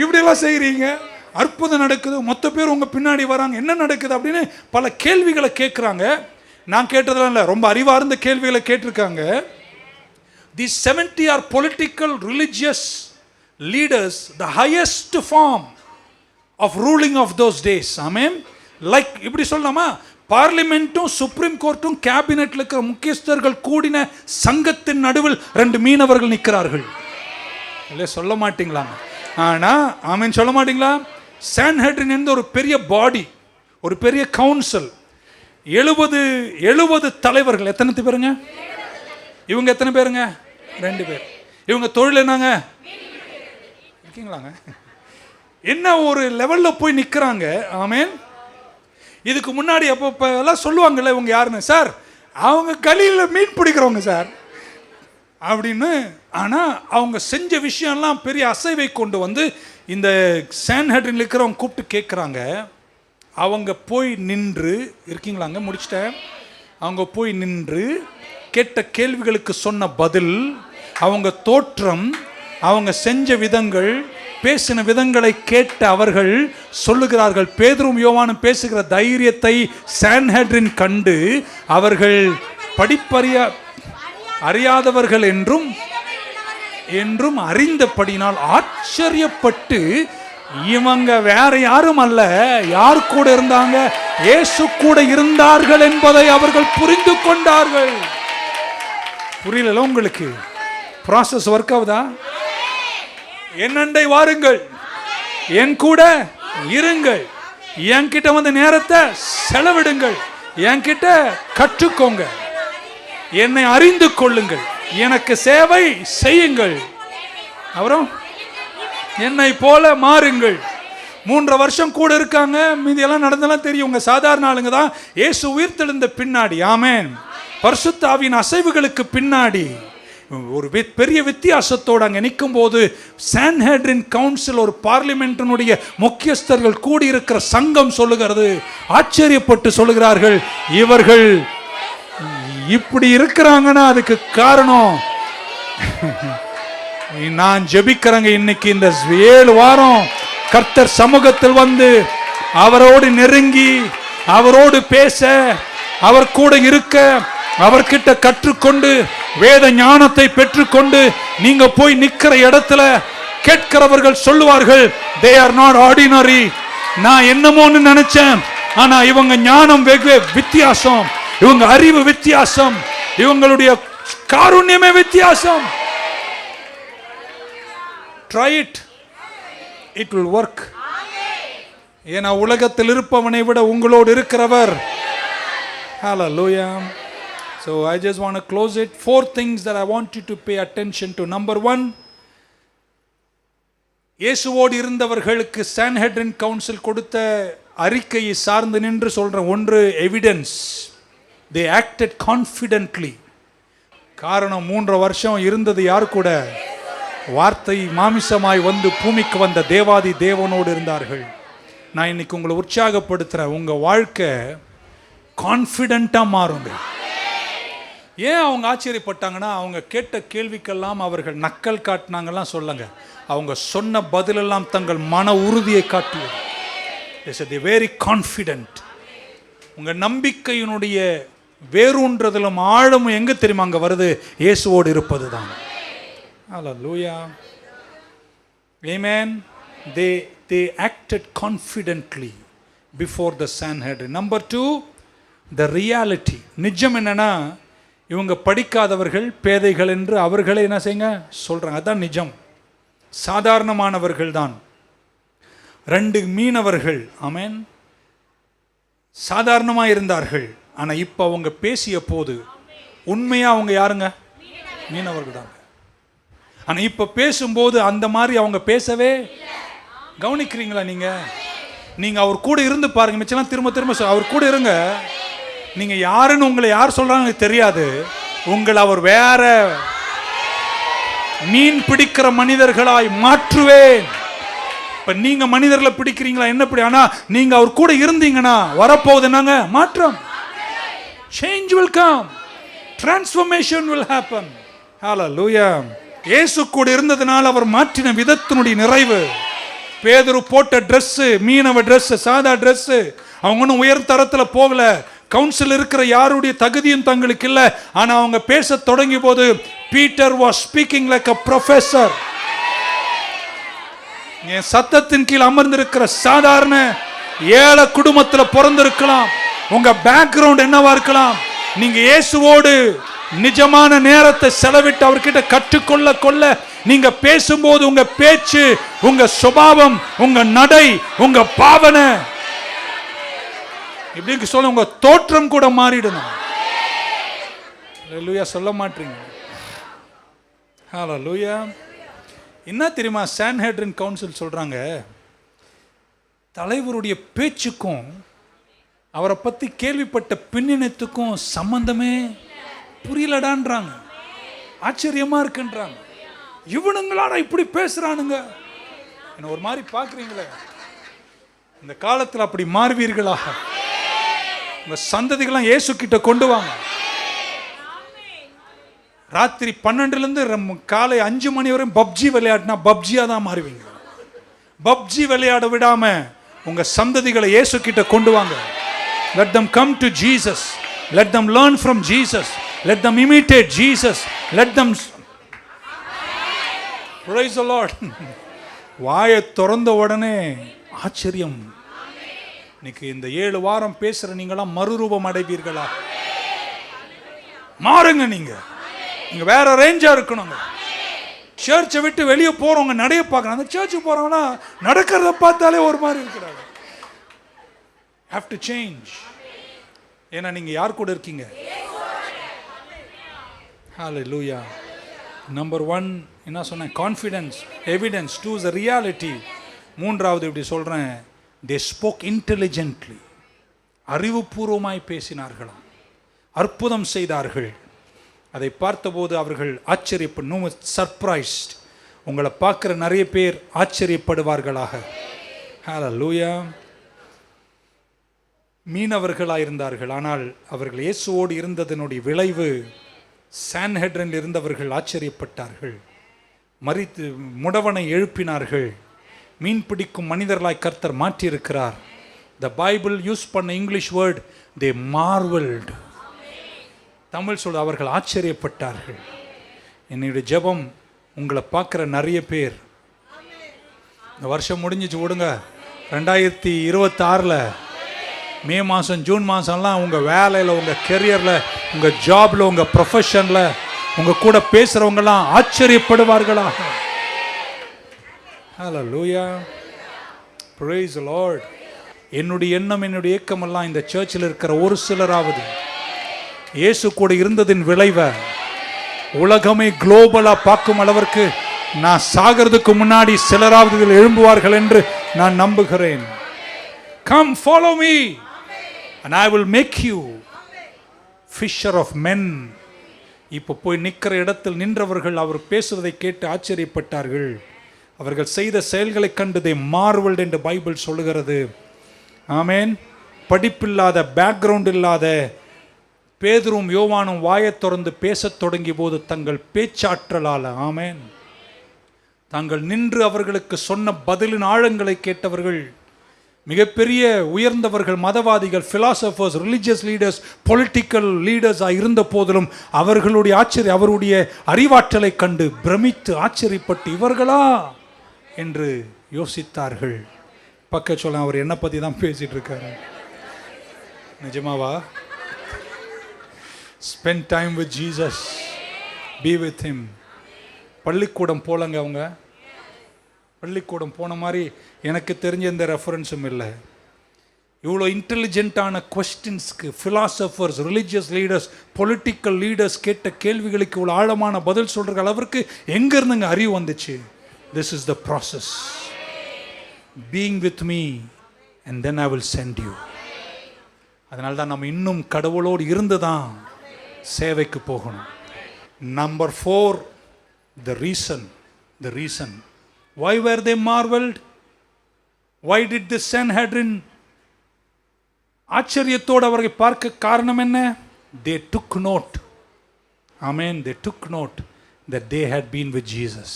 A: இப்படியெல்லாம் செய்கிறீங்க? அற்புதம் நடக்குது, மொத்த பேர் உங்க பின்னாடி வராங்க, என்ன நடக்குது அப்படின்னு பல கேள்விகளை கேட்குறாங்க. நான் கேட்டதெல்லாம் இல்லை, ரொம்ப அறிவார்ந்த கேள்விகளை கேட்டிருக்காங்க. These 70 are political religious leaders, the highest form of ruling of those days. Amen. Like இப்படி சொல்லலாமா, பார்லிமெண்ட்டும் சுப்ரீம் கோர்ட்டும் கேபினெட்ல இருக்கிற முக்கியஸ்தர்கள் கூடின சங்கத்தின் நடுவில் 2 மீனவர்கள் நிற்கிறார்கள். இல்லை சொல்ல மாட்டீங்களா? ஆனா ஆமென் சொல்ல மாட்டீங்களா? சான்ஹெட்ரின் என்ற ஒரு பெரிய பாடி, ஒரு பெரிய கவுன்சில், 70 தலைவர்கள். எத்தனை பேருங்க இவங்க? எத்தனை பேருங்க? 2 பேர். இவங்க தொழில் என்னங்க? இருக்கீங்களாங்க? என்ன ஒரு லெவல்ல போய் நிற்கிறாங்க. ஆமென். இதுக்கு முன்னாடி அப்போ எல்லாம் சொல்லுவாங்கல்ல, இவங்க யாருன்னு? சார் அவங்க கலியில மீன் பிடிக்கிறவங்க சார் அப்படின்னு. ஆனால் அவங்க செஞ்ச விஷயம்லாம் பெரிய அசைவை கொண்டு வந்து இந்த சான்ஹெட்ரின்ல இருக்கிறவங்க கூப்பிட்டு கேட்குறாங்க. அவங்க போய் நின்று, இருக்கீங்களாங்க? முடிச்சிட்டேன். அவங்க போய் நின்று கேட்ட கேள்விகளுக்கு சொன்ன பதில், அவங்க தோற்றம், அவங்க செஞ்ச விதங்கள், பேசின விதங்களை கேட்ட அவர்கள் சொல்லுகிறார்கள், பேதுரும் யோவானும் பேசுகிற தைரியத்தை சான்ஹெட்ரின் கண்டு அவர்கள் அறியாதவர்கள் என்றும் அறிந்தபடினால் ஆச்சரியப்பட்டு, இவங்க வேற யாரும் அல்ல, யார் கூட இருந்தாங்க? இயேசு கூட இருந்தார்கள் என்பதை அவர்கள் புரிந்து கொண்டார்கள். புரியல உங்களுக்கு? ப்ராசஸ் ஒர்க் ஆகுதா? என்னண்டை வாருங்கள், என் கூட இருங்கள், என்கிட்ட வந்து நேரத்தை செலவிடுங்கள், என்கிட்ட கற்றுக்கோங்க, என்னை அறிந்து கொள்ளுங்கள், எனக்கு சேவை செய்யுங்கள். அப்புறம் என்னை போல மாறுங்கள். 3 வருஷம் கூட இருக்காங்க. மீதி எல்லாம் நடந்தெல்லாம் தெரியும். உங்க சாதாரண ஆளுங்க தான். இயேசு உயிர்த்தெழுந்த பின்னாடி, ஆமென், பரிசுத்த ஆவியின் அசைவுகளுக்கு பின்னாடி ஒரு பெரிய வித்தியாசத்தோடு அங்கே நிற்கும் போது சான்ஹெட்ரின் கவுன்சில், ஒரு பார்லிமெண்டினுடைய முக்கியஸ்தர்கள் கூடியிருக்கிற சங்கம் சொல்லுகிறது, ஆச்சரியப்பட்டு சொல்லுகிறார்கள், இவர்கள் இப்படி இருக்கிறாங்கன்னா அதுக்கு காரணம் நான் ஜெபிக்கிறேங்க. இன்னைக்கு இந்த 7 வாரம் கர்த்தர் சமூகத்தில் வந்து அவரோடு நெருங்கி, அவரோடு பேச, அவர் கூட இருக்க, அவர்கிட்ட கற்றுக்கொண்டு வேத ஞானத்தை பெற்றுக்கொண்டு நீங்க போய் நிக்கிற இடத்துல கேட்கிறவர்கள் சொல்லுவார்கள், they are not ordinary. நான் என்னமோன்னு நினைச்சேன், ஆனா இவங்க ஞானம் வெகு வித்தியாசம், இவங்க அறிவு வித்தியாசம், இவங்களுடைய காருண்யமே வித்தியாசம். Try it. It will work. ஏன்னா உலகத்தில் இருப்பவனை விட உங்களோடு இருக்கிறவர். Hallelujah. So I just want to close it. 4 things that I want you to pay attention to. Number 1, இயேசுவோடு இருந்தவர்களுக்கு சான்ஹெட்ரின் கவுன்சில் கொடுத்த அறிக்கையை சார்ந்து நின்று சொல்றேன். 1, எவிடன்ஸ். They acted confidently. காரணம் 3 வருஷம் இருந்தது யார் கூட? வார்த்தை மாமிசமாய் வந்து பூமிக்கு வந்த தேவாதி தேவனோடு இருந்தார்கள். நான் இன்னைக்கு உங்களை உற்சாகப்படுத்துறேன், உங்க வாழ்க்கை கான்ஃபிடென்ட்டா மாறுங்க. ஏன் அவங்க ஆச்சரியப்பட்டாங்கன்னா, அவங்க கேட்ட கேள்விக்கெல்லாம் அவர்கள் நக்கல் காட்டினாங்கலாம் சொல்லுங்க. அவங்க சொன்ன பதிலெல்லாம் தங்கள் மன உறுதியை காட்டியது. they very confident. உங்க நம்பிக்கையினுடைய வேரூன்றதிலும் ஆழமும் எங்க தெரியுமா அங்க வருது? இயேசுவோடு இருப்பது தான். Hallelujah. Amen. They acted confidently before the Sanhedrin. Number 2, the reality. நிஜம் என்னன்னா, இவங்க படிக்காதவர்கள், பேதைகள் என்று அவர்களே என்ன செய்யுங்க சொல்றாங்க. அதான் நிஜம். சாதாரணமானவர்கள் தான். 2 மீனவர்கள், ஆமென், சாதாரணமாக இருந்தார்கள். ஆனால் இப்போ அவங்க பேசிய போது உண்மையாக அவங்க யாருங்க? மீனவர்கள் தான். ஆனால் இப்போ பேசும்போது அந்த மாதிரி அவங்க பேசவே, கவனிக்கிறீங்களா? நீங்கள் அவர் கூட இருந்து பாருங்க. மிச்சம்லாம் திரும்ப திரும்ப அவர் கூட இருங்க. நீங்கள் யாருன்னு உங்களை யார் சொல்கிறாங்க தெரியாது. உங்களை அவர் வேற மீன் பிடிக்கிற மனிதர்களாய் மாற்றுவேன். இப்போ நீங்கள் மனிதர்களை பிடிக்கிறீங்களா? என்ன பிடி? ஆனால் நீங்கள் அவர் கூட இருந்தீங்கன்னா வரப்போகுது என்னங்க? மாற்றம். Change will come. Transformation will happen. Hallelujah. இயேசு கூட இருந்ததுனால அவர் மாற்றின விதத்தினுடைய நிறைவு. பேதுரு போட்ட ட்ரெஸ் மீனவ ட்ரெஸ், சாதா ட்ரெஸ். அவங்க ஒன்றும் உயர் தரத்தில் போகல. கவுன்சில் இருக்கிற யாருடைய தகுதியும் தங்களுக்கு இல்லை. ஆனால் அவங்க பேச தொடங்கிய போது Peter was speaking like a professor. என் சத்தத்தின் கீழ் அமர்ந்திருக்கிற சாதாரண ஏழை குடும்பத்தில் பிறந்திருக்கலாம். உங்க பேக்ரவுண்ட் என்னவா இருக்கலாம். நீங்க இயேசுவோடு நிஜமான நேரத்தை செலவிட்டு அவர்கிட்ட கற்றுக்கொள்ள நீங்க பேசும்போது உங்க பேச்சு, உங்க சுபாவம், உங்க நடை, உங்க பாவனை, இப்படி சொல்ல உங்க தோற்றம் கூட மாறிடணும். ஹல்லேலூயா சொல்ல மாட்டீங்க. ஹல்லேலூயா. என்ன தெரியுமா சான்ஹெட்ரின் கவுன்சில் சொல்றாங்க, தலைவருடைய பேச்சுக்கும் அவரை பத்தி கேள்விப்பட்ட பின்னணித்துக்கும் சம்பந்தமே புரியலடான்றாங்க. ஆச்சரியமா இருக்குன்றாங்க. இவனுங்களாடா இப்படி பேசுறானுங்க. என்ன ஒரு மாதிரி பாக்குறீங்களே. இந்த காலத்தில் அப்படி மாறுவீர்களா? உங்க சந்ததிகளாம் இயேசு கிட்ட கொண்டு வாங்க. ராத்திரி 12லேருந்து காலை 5 மணி வரை பப்ஜி விளையாடினா பப்ஜியா தான் மாறுவீங்க. பப்ஜி விளையாட விடாம உங்க சந்ததிகளை இயேசு கிட்ட கொண்டு வாங்க. Let them come to Jesus. Let them learn from Jesus. Let them imitate Jesus. Let them praise the Lord. வாயை திறந்த உடனே ஆச்சரியம். இன்னைக்கு இந்த 7 வாரம் பேசுற நீங்களாம் மறுரூபம் அடைவீர்களா? மாறுங்க. நீங்க வேற ரேஞ்சா இருக்கணுங்க. சர்ச்சை விட்டு வெளியே போறவங்க நடைய பார்க்கணும். அந்த சர்ச்சுக்கு போறவங்கன்னா நடக்கிறத பார்த்தாலே ஒரு மாதிரி இருக்கிறாங்க. Have to change. ஏன்னா நீங்க யார் கூட இருக்கீங்க? ஹalleluya. நம்பர் 1 என்ன சொன்னேன்? Confidence. Evidence. 2 is a reality. மூன்றாவது இப்படி சொல்றேன், they spoke intelligently. அறிவுபூர்வமாய் பேசினார்களாம், அற்புதம் செய்தார்கள். அதை பார்த்தபோது அவர்கள் ஆச்சரியப்படும். சர்ப்ரைஸ்ட். உங்களை பார்க்குற நிறைய பேர் ஆச்சரியப்படுவார்களாக. ஹalleluya. மீனவர்களாக இருந்தார்கள், ஆனால் அவர்கள் இயேசுவோடு இருந்ததனுடைய விளைவு சான்ஹெட்ரில் இருந்தவர்கள் ஆச்சரியப்பட்டார்கள். மரித்து முடவனை எழுப்பினார்கள். மீன் பிடிக்கும் மனிதர்களாய் கர்த்தர் மாற்றியிருக்கிறார். The Bible யூஸ் பண்ண English word they marveled. Tamil சொல்ல அவர்கள் ஆச்சரியப்பட்டார்கள். என்னுடைய ஜெபம், உங்களை பார்க்குற நிறைய பேர் இந்த வருஷம் முடிஞ்சிச்சு விடுங்க, 2026 மே மாதம் ஜூன் மாதம்லாம் உங்கள் வேலையில், உங்கள் கெரியரில், உங்கள் ஜாபில், உங்கள் ப்ரொஃபஷனில் உங்கள் கூட பேசுகிறவங்கெல்லாம் ஆச்சரியப்படுவார்களாக. ஹalleluya. praise the Lord. என்னுடைய எண்ணம், என்னுடைய ஏக்கமெல்லாம் இந்த சர்ச்சில் இருக்கிற ஒரு சிலராவது இயேசு கூட இருந்ததின் விளைவை உலகமே குளோபலாக பார்க்கும் அளவிற்கு நான் சாகிறதுக்கு முன்னாடி சிலராவது இதில் எழும்புவார்கள் என்று நான் நம்புகிறேன். Come follow me and I will make you fisher of men. இப்போ போய் நிற்கிற இடத்தில் நின்றவர்கள் அவர் பேசுவதை கேட்டு ஆச்சரியப்பட்டார்கள். அவர்கள் செய்த செயல்களை கண்டு they marveled என்று பைபிள் சொல்லுகிறது. ஆமென். படிப்பில்லாத, பேக்ரவுண்ட் இல்லாத பேதுரும் யோவானும் வாயைத் திறந்து பேசத் தொடங்கிய போது தங்கள் பேச்சாற்றலால், ஆமென், தாங்கள் நின்று அவர்களுக்கு சொன்ன பதிலின் ஆழங்களை கேட்டவர்கள் மிகப்பெரிய உயர்ந்தவர்கள், மதவாதிகள், பிலாசபர்ஸ், ரிலிஜியஸ் லீடர்ஸ், பொலிட்டிக்கல் லீடர்ஸாக இருந்த போதிலும் அவருடைய அறிவாற்றலை கண்டு பிரமித்து ஆச்சரியப்பட்டு இவர்களா என்று யோசித்தார்கள். பக்க சொல்ல, அவர் என்னை பற்றி தான் பேசிட்டு இருக்காரு. நிஜமாவா? Spend time with Jesus. Be with him. பள்ளிக்கூடம் போலங்க, அவங்க பள்ளிக்கூடம் போன மாதிரி எனக்கு தெரிஞ்ச எந்த ரெஃபரன்ஸும் இல்லை. இவ்வளோ இன்டெலிஜென்ட்டான கொஸ்டின்ஸ்க்கு philosophers, religious leaders, political leaders கேட்ட கேள்விகளுக்கு இவ்வளோ ஆழமான பதில் சொல்கிற அளவிற்கு எங்கேருந்துங்க அறிவு வந்துச்சு? This is the process. Being with me and then I will send you. அதனால தான் நம்ம இன்னும் கடவுளோடு இருந்து தான் சேவைக்கு போகணும். Number 4, the reason. Why were they marveled? Why did the Sanhedrin ஆச்சரியத்தோடு அவரை பார்க்க காரணம் என்ன? They took note. Amen. They took note that they had been with Jesus.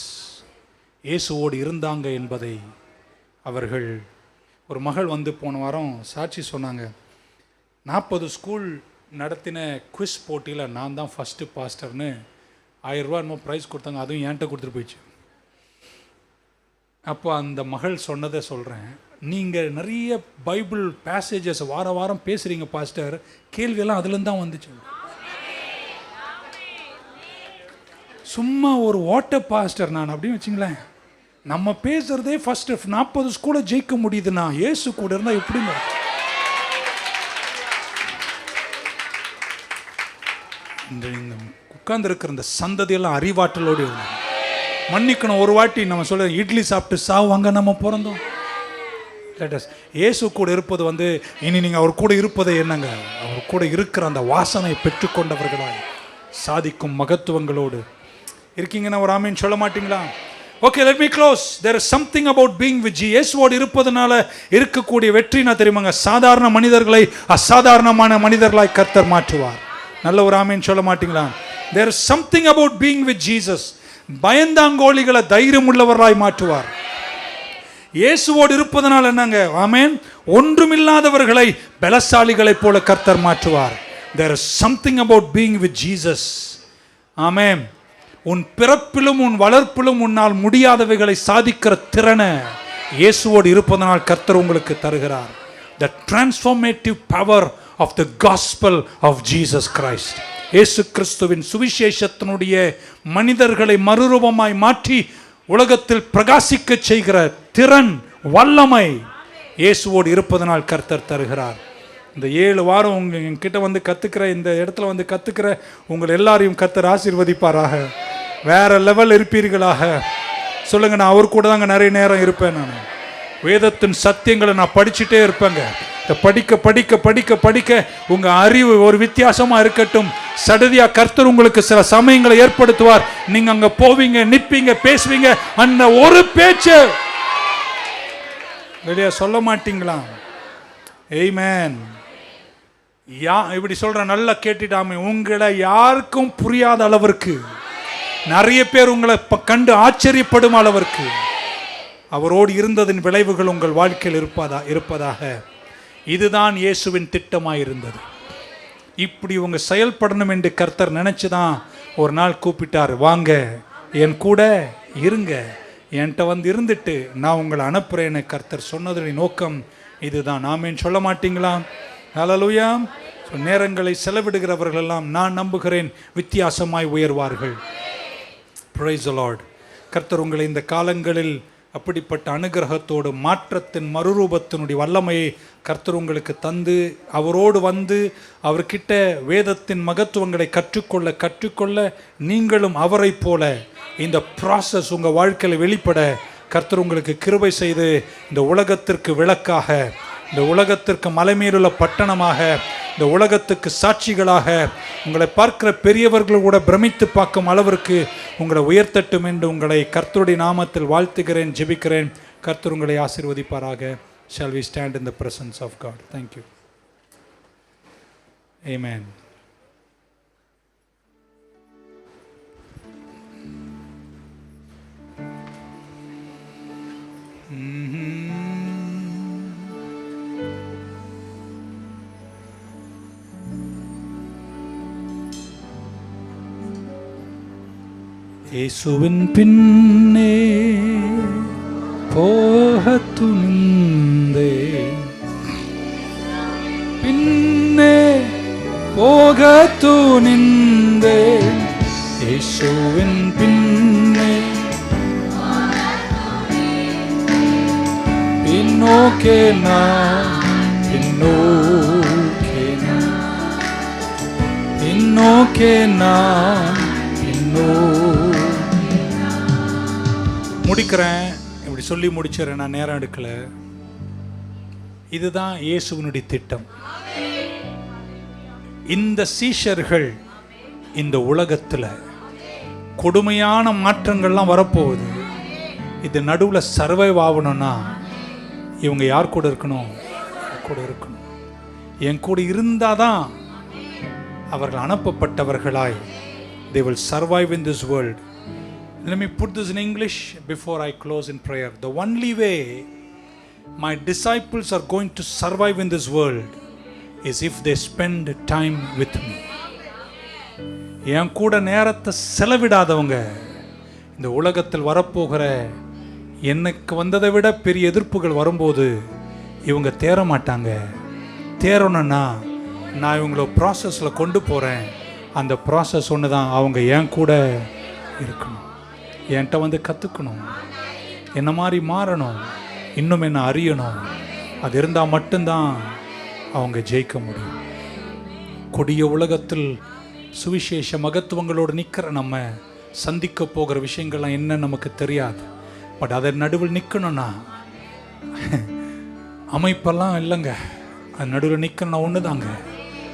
A: இயேசுவோடு இருந்தாங்க என்பதை அவர்கள். ஒரு மகள் வந்து போன வாரம் சாட்சி சொன்னாங்க. 40 ஸ்கூல் நடத்தின குவிஸ் போட்டியில் நான் தான் ஃபஸ்ட்டு பாஸ்டர்னு 1000 ரூபா இன்னும் ப்ரைஸ் கொடுத்தாங்க. அதுவும் என்கிட்ட கொடுத்துட்டு போயிடுச்சு. அப்போ அந்த மகள் சொன்னதை சொல்கிறேன். நீங்கள் நிறைய பைபிள் பேசேஜஸ் வாரம் பேசுகிறீங்க பாஸ்டர், கேள்வியெல்லாம் அதுலேருந்து தான் வந்துச்சு. சும்மா ஒரு வாட்டர் பாஸ்டர் நான் அப்படின்னு வச்சுங்களேன். நம்ம பேசுகிறதே ஃபஸ்ட்டு 40 ஸ்கூலை ஜெயிக்க முடியுதுண்ணா, இயேசு கூட இருந்தால் எப்படிங்க? இந்த உட்கார்ந்துருக்கிற இந்த சந்ததியெல்லாம் அறிவாற்றலோடு மன்னிக்கணும். ஒரு வாட்டி நம்ம சொல்ல, இட்லி சாப்பிட்டு சாவாங்க நம்ம பிறந்தோம். இயேசு கூட இருப்பது வந்து இனி நீங்கள் அவர் கூட இருப்பதை என்னங்க, அவர் கூட இருக்கிற அந்த வாசனை பெற்றுக்கொண்டவர்களாய் சாதிக்கும் மகத்துவங்களோடு இருக்கீங்கன்னா ஒரு ஆமீன் சொல்ல மாட்டீங்களா? Okay, let me close. There is something about being with Jesus. இயேசுவோடு இருப்பதனால இருக்கக்கூடிய வெற்றி நான் தெரியுமாங்க, சாதாரண மனிதர்களை அசாதாரணமான மனிதர்களாய் கர்த்தர் மாற்றுவார். நல்ல ஒரு ஆமீன் சொல்ல மாட்டீங்களா? There is something about being with Jesus. பயந்தாங்கோலிகளை தைரியம் உள்ளவர்களாய் மாற்றுவார். இயேசுவோடு இருப்பதனால என்னங்க, ஆமென், ஒன்றுமில்லாதவர்களை பலசாலிகளை போல கர்த்தர் மாற்றுவார். There is something about being with Jesus. ஆமென். உன் பிறப்பிலும் உன் வளர்ப்பிலும் உன்னால் முடியாதவைகளை சாதிக்கிற திறனை இயேசுவோடு இருப்பதனால் கர்த்தர் உங்களுக்கு தருகிறார். The transformative power of the gospel of Jesus Christ. இயேசு கிறிஸ்துவின் சுவிசேஷத்தினுடைய மனிதர்களை மறுரூபமாய் மாற்றி உலகத்தில் பிரகாசிக்க செய்கிற திறன், வல்லமை இயேசுவோடு இருப்பதனால் கர்த்தர் தருகிறார். இந்த 7 வாரம் என்கிட்ட வந்து கற்றுக்கிற, இந்த இடத்துல வந்து கற்றுக்கிற உங்கள் எல்லாரையும் கர்த்தர் ஆசீர்வதிப்பாராக. வேற லெவல் இருப்பீர்களாக. சொல்லுங்க, நான் அவர் கூட தாங்க நிறைய நேரம் இருப்பேன். நான் வேதத்தின் சத்தியங்களை நான் படிச்சுட்டே இருப்பேங்க. படிக்க படிக்க படிக்க படிக்க உங்க அறிவு ஒரு வித்தியாசமா இருக்கட்டும். சடதியா கர்த்தர் உங்களுக்கு சில சமயங்களை ஏற்படுத்துவார். நீங்க அங்க போவீங்க, நிற்பீங்க, பேசுவீங்க. அந்த ஒரு பேச்சு வெளியே சொல்ல மாட்டீங்களா? ஆமென். இப்படி சொல்ற, நல்லா கேட்டுட்டாமே. உங்களை யாருக்கும் புரியாத அளவிற்கு, நிறைய பேர் உங்களை கண்டு ஆச்சரியப்படும் அளவிற்கு அவரோடு இருந்ததின் விளைவுகள் உங்கள் வாழ்க்கையில் இருப்பதாக. இதுதான் இயேசுவின் திட்டமாயிருந்தது. இப்படி உங்க செயல்படணும் என்று கர்த்தர் நினைச்சுதான் ஒரு நாள் கூப்பிட்டார். வாங்க என் கூட இருங்க, என்கிட்ட வந்து இருந்துட்டு நான் உங்களை அனுப்புறேன்னு கர்த்தர் சொன்னதின் நோக்கம் இதுதான். ஆமென் சொல்ல மாட்டீங்களா? ஹல்லேலூயா. நேரங்களை செலவிடுகிறவர்கள் எல்லாம் நான் நம்புகிறேன் வித்தியாசமாய் உயர்வார்கள். Price the Lord. கர்த்தர் உங்களை இந்த காலங்களில் அப்படிப்பட்ட அனுகிரகத்தோடு மாற்றத்தின் மறுரூபத்தினுடைய வல்லமையை கர்த்தர் உங்களுக்கு தந்து, அவரோடு வந்து அவர்கிட்ட வேதத்தின் மகத்துவங்களை கற்றுக்கொள்ள நீங்களும் அவரை போல இந்த ப்ராசஸ் உங்கள் வாழ்க்கையில் வெளிப்பட கர்த்தர் உங்களுக்கு கிருபை செய்து இந்த உலகத்திற்கு விளக்காக, இந்த உலகத்திற்கு மலைமேலுள்ள பட்டணமாக, இந்த உலகத்துக்கு சாட்சிகளாக உங்களை பார்க்கிற பெரியவர்கள் கூட பிரமித்து பார்க்கும் அளவிற்கு உங்களை உயர்த்தட்டும் என்று உங்களை கர்த்தருடைய நாமத்தில் வாழ்த்துகிறேன், ஜெபிக்கிறேன். கர்த்தர் உங்களை ஆசீர்வதிப்பாராக. Shall we stand in the presence of God? Thank you. Amen. இயேசுவின் பின்னே போகத் துணிந்தேன், பின்னே போகத் துணிந்தேன். இயேசுவின் பின்னே பின்னோக்கே நான், பின்னோக்கே நான் முடிக்கிறேன். இப்படி சொல்லி முடிச்சிடறேன், நான் நேரம் எடுக்கல. இதுதான் இயேசுவினுடைய திட்டம். இந்த சீஷர்கள் இந்த உலகத்தில் கொடுமையான மாற்றங்கள்லாம் வரப்போகுது. இது நடுவில் சர்வைவ் ஆகணும்னா இவங்க யார் கூட இருக்கணும்? கூட இருக்கணும். என் கூட இருந்தாதான் அவர்கள் அனுப்பப்பட்டவர்களாய் they will survive in this world. Let me put this in English before I close in prayer. The only way my disciples are going to survive in this world is if they spend time with me. என் கூட நேரத்தை செலவிடாதவங்க இந்த உலகத்தில் வரப்போகிற எனக்கு வந்ததை விட பெரிய எதிர்ப்புகள் வரும்போது இவங்க தேற மாட்டாங்க. தேரணும்னா நான் இவங்கள ப்ராசஸில் கொண்டு போகிறேன். அந்த ப்ராசஸ் ஒன்று தான். அவங்க என் கூட இருக்கணும், என்கிட்ட வந்து கற்றுக்கணும், என்ன மாதிரி மாறணும், இன்னும் என்ன அறியணும். அது இருந்தால் மட்டும்தான் அவங்க ஜெயிக்க முடியும். கொடிய உலகத்தில் சுவிசேஷ மகத்துவங்களோடு நிற்கிற நம்ம சந்திக்க போகிற விஷயங்கள்லாம் என்ன நமக்கு தெரியாது. பட் அதை நடுவில் நிற்கணும்னா அமைப்பெல்லாம் இல்லைங்க, அது நடுவில் நிற்கணும்னா ஒன்று தாங்க.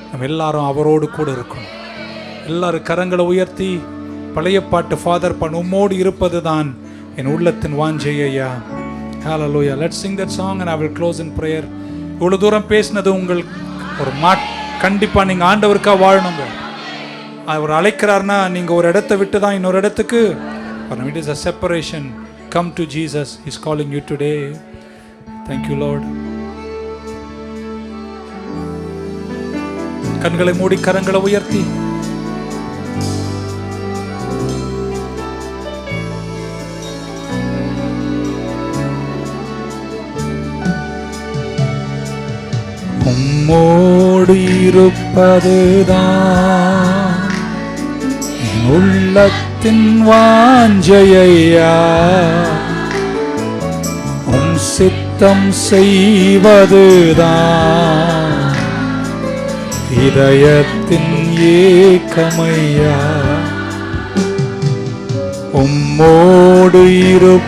A: நம்ம எல்லாரும் அவரோடு கூட இருக்கணும். எல்லாரும் கரங்களை உயர்த்தி பழைய பாட்டு ஃபாதர் பண்ண உம்மோடு இருப்பது தான் என் உள்ளத்தின் வாஞ்சை ஐயா. ஹல்லேலூயா. Let's sing that song and I will close in prayer. இவ்வளோ தூரம் பேசினது உங்களுக்கு ஒரு கண்டிப்பாக நீங்கள் ஆண்டவருக்காக வாழணுங்க. அவர் அழைக்கிறார்னா நீங்கள் ஒரு இடத்தை விட்டு தான் இன்னொரு இடத்துக்கு வரணும். It is a separation. Come to Jesus. He is calling you today. Thank you Lord. கண்களை மூடி கரங்களை உயர்த்தி உம்மோடு இருப்பதுதான் என் உள்ளத்தின் வாஞ்சையா. உம் சித்தம் செய்வதுதான் இதயத்தின் ஏக்கமையா, உம்மோடு இருப்பதுதான்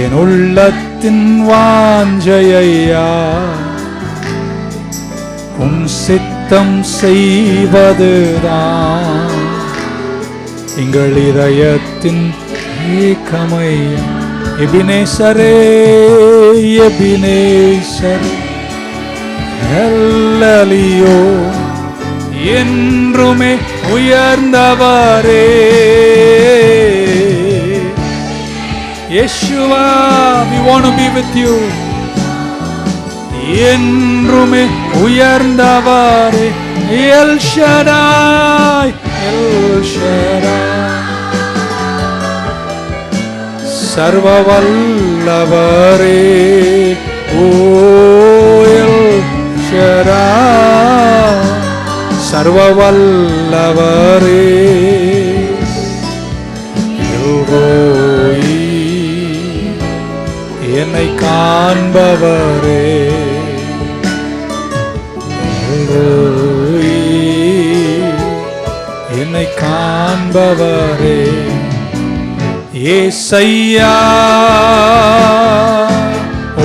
A: என் உள்ளத்தின் வாஞ்சையா, உம் சித்தம் செய்வதுதான் எங்கள் இதயத்தின் ஏக்கமையா. எபினேசரே, எபினேசர் எல்லலியோ, என்றுமே உயர்ந்தவரே. Yeshua, we want to be with you. என்றுமே உயர்ந்தவரே. எல் ஷடாய், எல் ஷடாய், சர்வ வல்லவரே. ஓ எல் ஷடாய், சர்வ வல்லவரே. எல்ரோயி, என்னை காண்பவரே. எல்ரோயி, என்னை காண்பவரே. ஏசையா,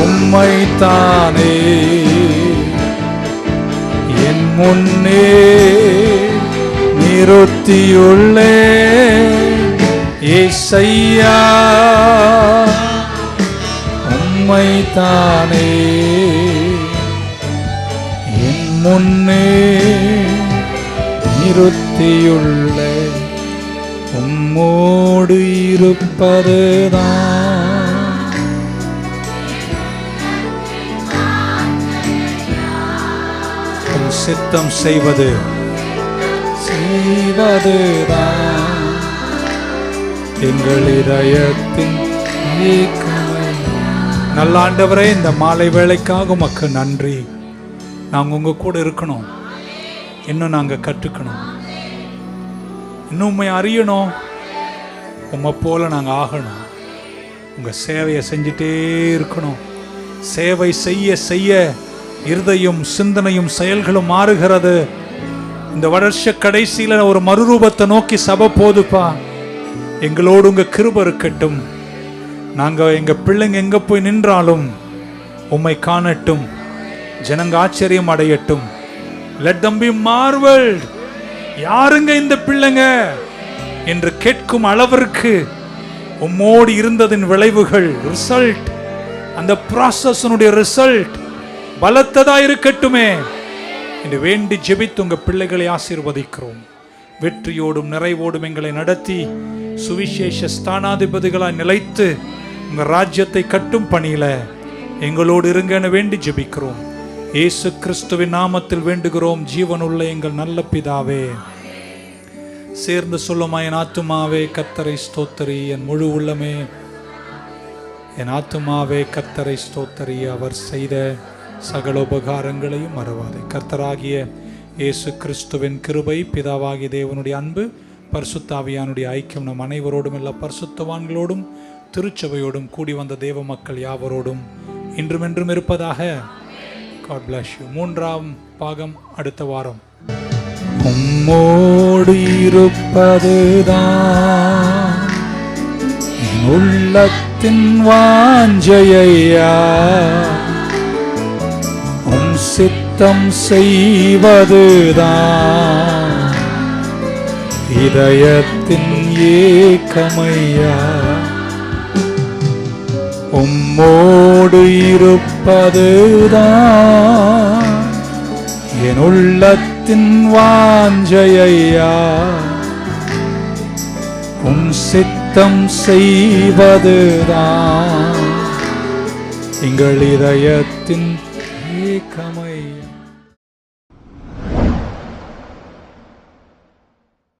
A: உம்மைத்தானே என் முன்னே நிறுத்தியுள்ளே. ஏசையா, உம்மைத்தானே என் முன்னே நிறுத்தியுள்ளே. உம்மோடு இருப்பதுதான் உம் சித்தம் செய்வதுதான் எங்கள் இதயத்தின் ஏக்கமை. நல்ல ஆண்டவரே, இந்த மாலை வேளைக்காக உமக்கு நன்றி. நாங்கள் உங்க கூட இருக்கணும், இன்னும் நாங்கள் கற்றுக்கணும், இன்னும் உண்மை அறியணும், உம்மை போல நாங்கள் ஆகணும். உங்கள் சேவையை செஞ்சிட்டே இருக்கணும். சேவை செய்ய செய்ய இருதயம், சிந்தனையும் செயல்களும் மாறுகிறது. இந்த வருஷ கடைசியில் ஒரு மறுரூபத்தை நோக்கி சபை போதுப்பா. எங்களோடு உங்கள் கிருபை இருக்கட்டும். நாங்கள் எங்கள் பிள்ளைங்க எங்கே போய் நின்றாலும் உம்மை காணட்டும், ஜனங்க ஆச்சரியம் அடையட்டும். Let them B மார்வல்ட். யாருங்க இந்த பிள்ளைங்க என்று கேட்கும் அளவிற்கு உம்மோடு இருந்ததின் விளைவுகள், ரிசல்ட், அந்த ப்ராசஸனுடைய ரிசல்ட் பலத்ததா இருக்கட்டுமே என்று வேண்டி ஜெபித்து உங்க பிள்ளைகளை ஆசீர்வதிக்கிறோம். வெற்றியோடும் நிறைவோடும் எங்களை நடத்தி சுவிசேஷ ஸ்தானாதிபதிகளாய் நிலைத்து உங்க ராஜ்யத்தை கட்டும் பணியில எங்களோடு இருங்கன்னு வேண்டி ஜெபிக்கிறோம். இயேசு கிறிஸ்துவின் நாமத்தில் வேண்டுகிறோம் ஜீவனுள்ள எங்கள் நல்ல பிதாவே. சேர்ந்து சொல்லுமா, என் ஆத்துமாவே கர்த்தரை ஸ்தோத்திரி, என் முழு உள்ளமே என் ஆத்துமாவே கர்த்தரை ஸ்தோத்திரி, அவர் செய்த சகல உபகாரங்களையும் மறவாதே. கர்த்தராகிய இயேசு கிறிஸ்துவின் கிருபை, பிதாவாகிய தேவனுடைய அன்பு, பரிசுத்த ஆவியானுடைய ஐக்கியம் நம் அனைவரோடும், எல்லா பரிசுத்தவான்களோடும் திருச்சபையோடும் கூடி வந்த தேவ மக்கள் யாவரோடும் இன்றும் என்றும் இருப்பதாக. God bless you. 3ஆம் பாகம் அடுத்த வாரம். உம்மோடு இருப்பதுதான் உள்ளத்தின் வாஞ்சையா, உம் சித்தம் செய்வதுதான் இதயத்தின் ஏக்கமையா. உம்மோடு இருப்பதுதான் என் உள்ளத்தின் வாஞ்சையா, உம் சித்தம் செய்வதுதான் எங்கள் இதயத்தின் ஏக்கமையா.